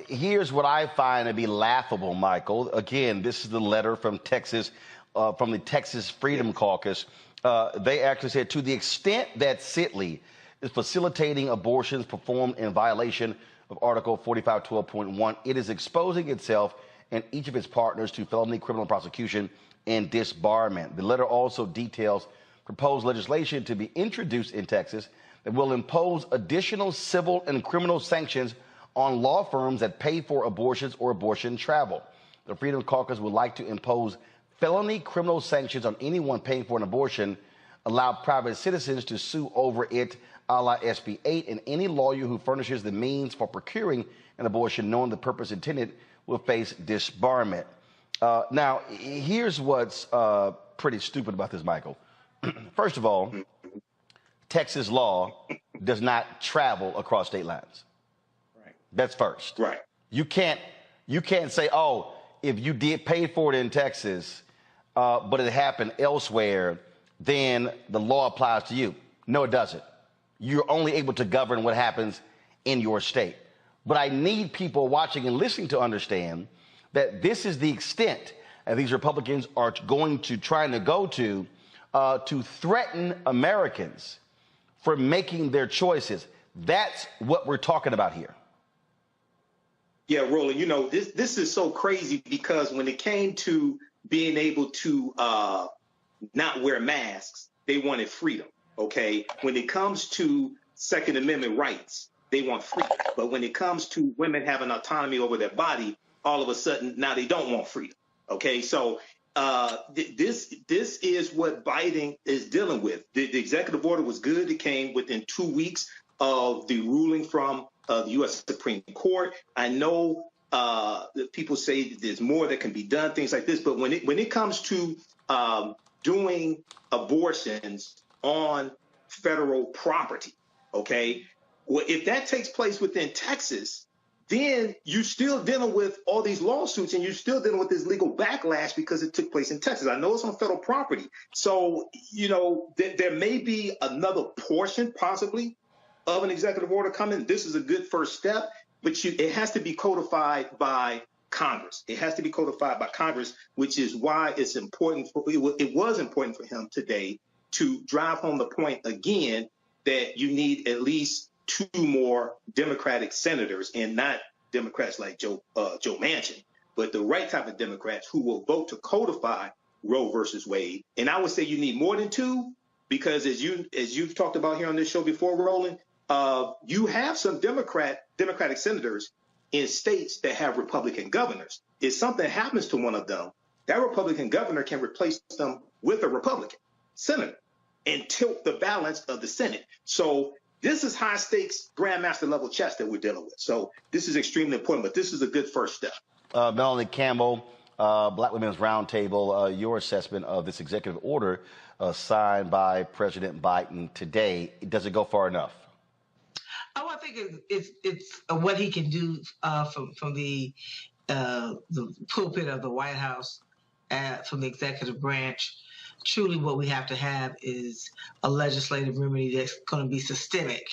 Here's what I find to be laughable, Michael. Again, this is the letter from Texas, from the Texas Freedom Caucus. They actually said, to the extent that Sitley is facilitating abortions performed in violation of Article 4512.1, it is exposing itself and each of its partners to felony criminal prosecution and disbarment. The letter also details proposed legislation to be introduced in Texas that will impose additional civil and criminal sanctions on law firms that pay for abortions or abortion travel. The Freedom Caucus would like to impose felony criminal sanctions on anyone paying for an abortion, allow private citizens to sue over it, a la SB 8, and any lawyer who furnishes the means for procuring an abortion knowing the purpose intended will face disbarment. Now, here's what's pretty stupid about this, Michael. First of all, Texas law does not travel across state lines. Right. That's first. Right. You can't say, oh, if you did pay for it in Texas, but it happened elsewhere, then the law applies to you. No, it doesn't. You're only able to govern what happens in your state. But I need people watching and listening to understand that this is the extent that these Republicans are going to trying to go to threaten Americans for making their choices. That's what we're talking about here. Yeah, Roland, you know, this is so crazy because when it came to being able to not wear masks, they wanted freedom, okay? When it comes to Second Amendment rights, they want freedom. But when it comes to women having autonomy over their body, all of a sudden now they don't want freedom, okay? So this is what Biden is dealing with. The executive order was good. It came within 2 weeks of the ruling from the U.S. Supreme Court. I know that people say that there's more that can be done, things like this, but when it comes to doing abortions on federal property, okay, well, if that takes place within Texas, then you're still dealing with all these lawsuits and you're still dealing with this legal backlash because it took place in Texas. I know it's on federal property. So, you know, there may be another portion possibly of an executive order coming. This is a good first step, but it has to be codified by Congress. It has to be codified by Congress, which is why it's important. It was important for him today to drive home the point again that you need at least 2 more Democratic senators, and not Democrats like Joe Manchin, but the right type of Democrats who will vote to codify Roe versus Wade. And I would say you need more than 2, because as you've talked about here on this show before, Roland, you have some Democratic senators in states that have Republican governors. If something happens to one of them, that Republican governor can replace them with a Republican senator and tilt the balance of the Senate. So this is high stakes grandmaster level chess that we're dealing with. So this is extremely important, but this is a good first step. Melanie Campbell, Black Women's Roundtable, your assessment of this executive order signed by President Biden today, does it go far enough? Oh, I think it's what he can do from the pulpit of the White House, from the executive branch. Truly, what we have to have is a legislative remedy that's going to be systemic.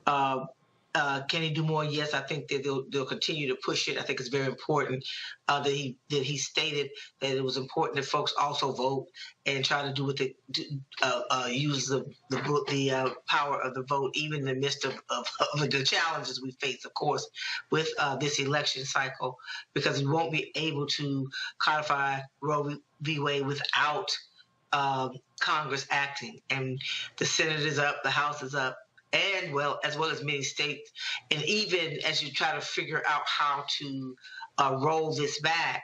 Can he do more? Yes, I think that they'll continue to push it. I think it's very important that he stated that it was important that folks also vote and try to do what they use the power of the vote, even in the midst of the challenges we face, of course, with this election cycle, because we won't be able to codify Roe v. Wade without Congress acting. And the Senate is up, the House is up, and as well as many states. And even as you try to figure out how to roll this back,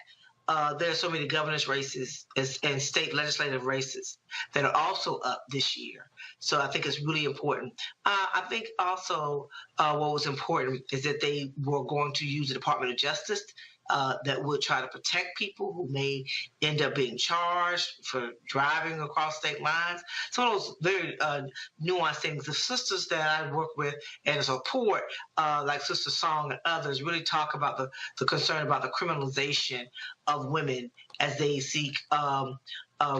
there are so many governor's races and state legislative races that are also up this year. So I think it's really important. I think also what was important is that they were going to use the Department of Justice that would try to protect people who may end up being charged for driving across state lines. Some of those very nuanced things. The sisters that I work with and support, like Sister Song and others, really talk about the concern about the criminalization of women as they seek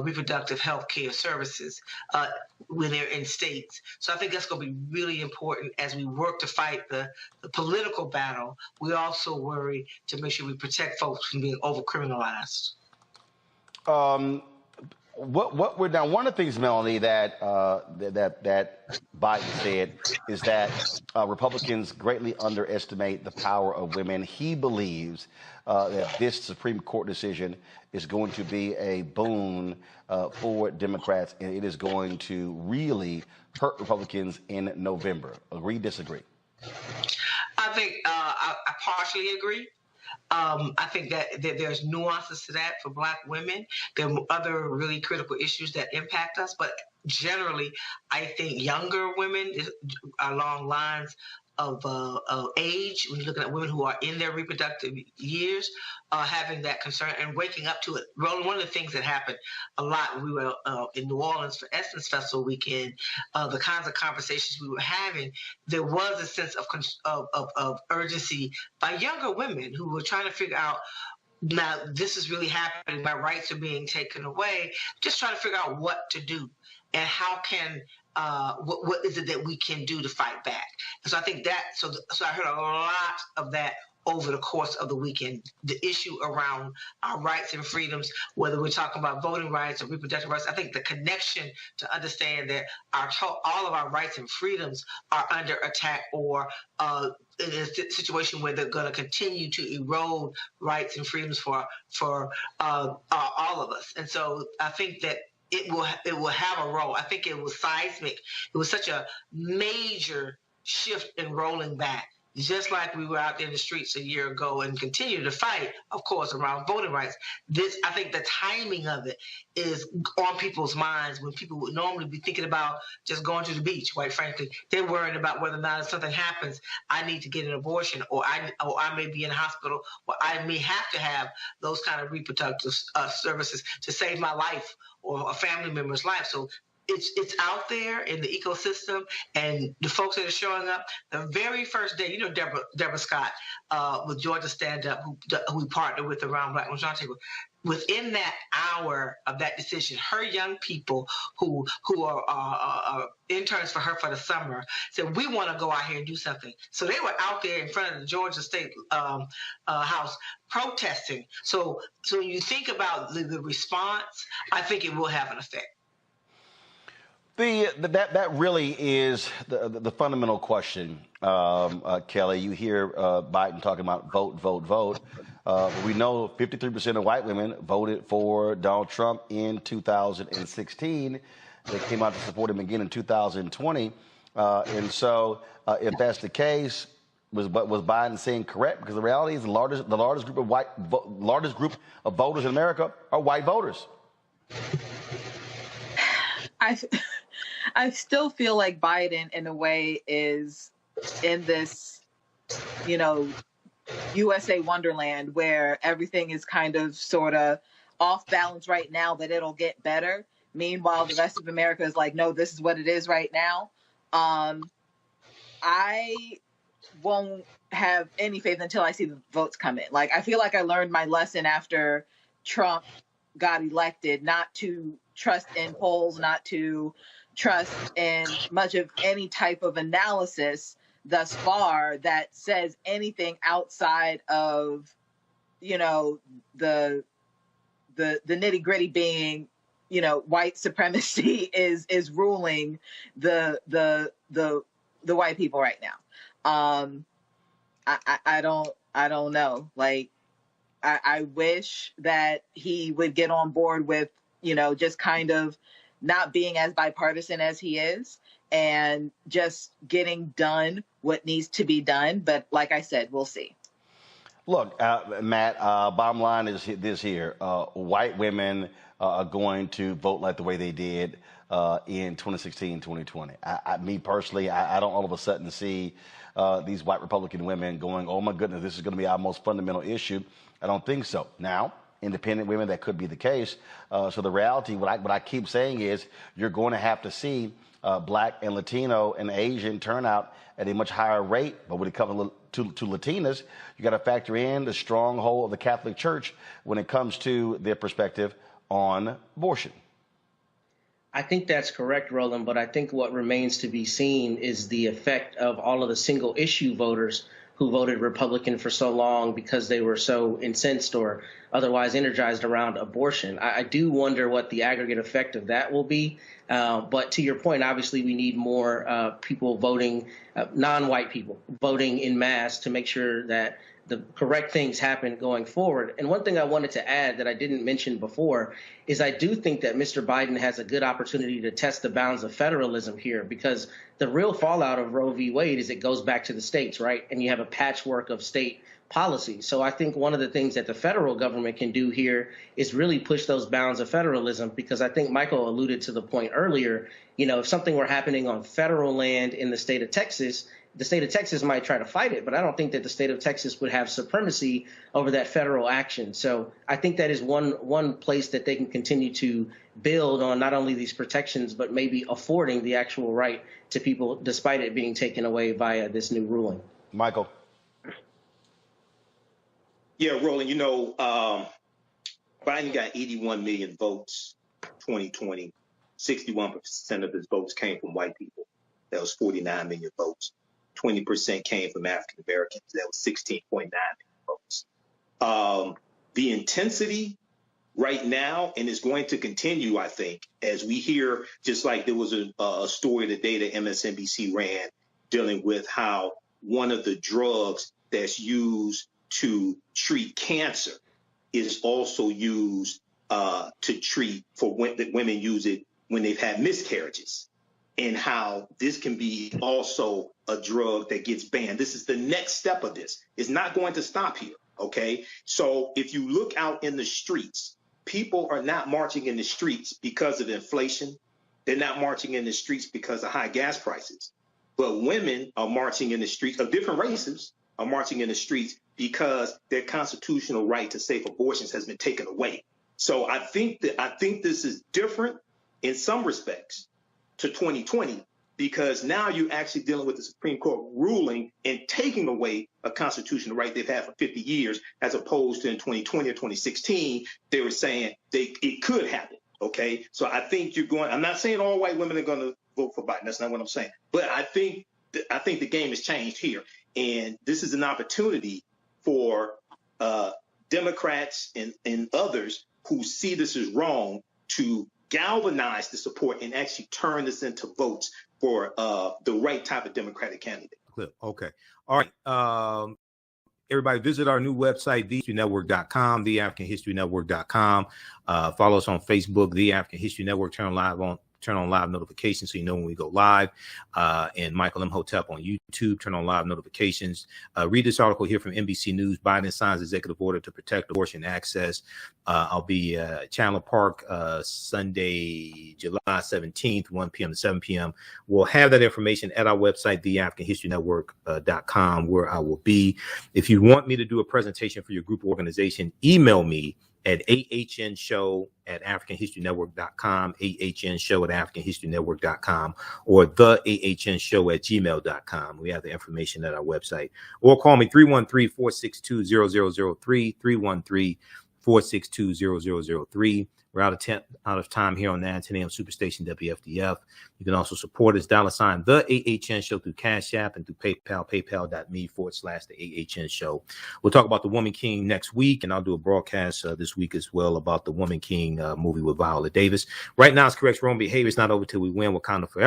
reproductive health care services when they're in states. So I think that's going to be really important as we work to fight the political battle. We also worry to make sure we protect folks from being over-criminalized. What we're now, one of the things, Melanie, that Biden said is that Republicans greatly underestimate the power of women. He believes that this Supreme Court decision is going to be a boon for Democrats, and it is going to really hurt Republicans in November. Agree, disagree? I think I partially agree. I think that there's nuances to that for Black women. There are other really critical issues that impact us, but generally, I think younger women along lines of age, when you're looking at women who are in their reproductive years, having that concern and waking up to it. One of the things that happened a lot when we were in New Orleans for Essence Festival weekend, the kinds of conversations we were having, there was a sense of urgency by younger women who were trying to figure out, now this is really happening, my rights are being taken away, just trying to figure out what to do and how can what is it that we can do to fight back. And so I think that, so I heard a lot of that over the course of the weekend, the issue around our rights and freedoms, whether we're talking about voting rights or reproductive rights. I think the connection to understand that all of our rights and freedoms are under attack or in a situation where they're going to continue to erode rights and freedoms for all of us. And so I think that it will have a role. I think it was seismic. It was such a major shift in rolling back, just like we were out there in the streets a year ago and continue to fight, of course, around voting rights. I think the timing of it is on people's minds when people would normally be thinking about just going to the beach, quite frankly. They're worried about whether or not if something happens, I need to get an abortion, or I may be in a hospital, or I may have to have those kind of reproductive services to save my life or a family member's life. So it's out there in the ecosystem, and the folks that are showing up, the very first day, Deborah Scott with Georgia Stand Up, who we partnered with around Black Women's Roundtable, within that hour of that decision, her young people who are interns for her for the summer said, we want to go out here and do something. So they were out there in front of the Georgia State House protesting. So when you think about the response, I think it will have an effect. That really is the fundamental question, Kelly. You hear Biden talking about vote, vote, vote. We know 53% of white women voted for Donald Trump in 2016. They came out to support him again in 2020. And so if that's the case, was Biden saying correct? Because the reality is the largest group of voters in America are white voters. I still feel like Biden, in a way, is in this, USA Wonderland where everything is kind of sort of off balance right now, that it'll get better. Meanwhile, the rest of America is like, no, this is what it is right now. I won't have any faith until I see the votes come in. Like, I feel like I learned my lesson after Trump got elected, not to trust in polls, not to trust in much of any type of analysis thus far that says anything outside of, you know, the nitty gritty being, you know, white supremacy is ruling the white people right now. I don't know. Like, I wish that he would get on board with, you know, just kind of not being as bipartisan as he is and just getting done what needs to be done. But like I said, we'll see. Look, Matt, bottom line is this here. White women are going to vote like the way they did in 2016, 2020. Me personally, I don't all of a sudden see these white Republican women going, oh my goodness, this is going to be our most fundamental issue. I don't think so. Now, independent women, that could be the case. So the reality, what I keep saying is you're going to have to see Black and Latino and Asian turnout at a much higher rate. But when it comes to Latinas, you got to factor in the stronghold of the Catholic Church when it comes to their perspective on abortion. I think that's correct, Roland, but I think what remains to be seen is the effect of all of the single issue voters who voted Republican for so long because they were so incensed or otherwise energized around abortion. I do wonder what the aggregate effect of that will be. But to your point, obviously, we need more people voting, non-white people voting in mass to make sure that the correct things happen going forward. And one thing I wanted to add that I didn't mention before is I do think that Mr. Biden has a good opportunity to test the bounds of federalism here, because the real fallout of Roe v. Wade is it goes back to the states, right? And you have a patchwork of state policy. So I think one of the things that the federal government can do here is really push those bounds of federalism, because I think Michael alluded to the point earlier, you know, if something were happening on federal land in the state of Texas might try to fight it, but I don't think that the state of Texas would have supremacy over that federal action. So I think that is one place that they can continue to build on not only these protections, but maybe affording the actual right to people despite it being taken away via this new ruling. Michael. Yeah, Roland, you know, Biden got 81 million votes 2020. 61% of his votes came from white people. That was 49 million votes. 20% came from African Americans. That was 16.9 million votes. The intensity right now, and it's going to continue, I think, as we hear, just like there was a story today that MSNBC ran dealing with how one of the drugs that's used to treat cancer is also used to treat for women use it when they've had miscarriages, and how this can be also a drug that gets banned. This is the next step of this. It's not going to stop here, okay? So if you look out in the streets, people are not marching in the streets because of inflation. They're not marching in the streets because of high gas prices. But women are marching in the streets of different races, are marching in the streets because their constitutional right to safe abortions has been taken away. So I think this is different in some respects to 2020, because now you're actually dealing with the Supreme Court ruling and taking away a constitutional right they've had for 50 years, as opposed to in 2020 or 2016, they were saying it could happen. Okay, so I think I'm not saying all white women are going to vote for Biden. That's not what I'm saying. But I think the game has changed here. And this is an opportunity for Democrats and others who see this as wrong to galvanize the support and actually turn this into votes for the right type of Democratic candidate. Okay. All right. Everybody visit our new website, TheAHNshow.com, TheAfricanHistoryNetwork.com. Follow us on Facebook, The African History Network. Turn on live notifications so you know when we go live. And Michael Imhotep on YouTube. Turn on live notifications. Read this article here from NBC News. Biden signs executive order to protect abortion access. I'll be at Chandler Park Sunday, July 17th, 1 p.m. to 7 p.m. We'll have that information at our website, TheAfricanHistoryNetwork.com, where I will be. If you want me to do a presentation for your group or organization, email me at AHNShow at AfricanHistoryNetwork.com, AHNShow at AfricanHistoryNetwork.com, or TheAHNShow at gmail.com. We have the information at our website. Or call me 313-462-0003, 313-462-0003. We're out of time here on 910 AM Superstation WFDF. You can also support us, $ The AHN Show through Cash App and through PayPal, paypal.me/The AHN Show. We'll talk about The Woman King next week, and I'll do a broadcast this week as well about The Woman King movie with Viola Davis. Right now, it's correct wrong behavior. It's not over till we win. Wakanda forever.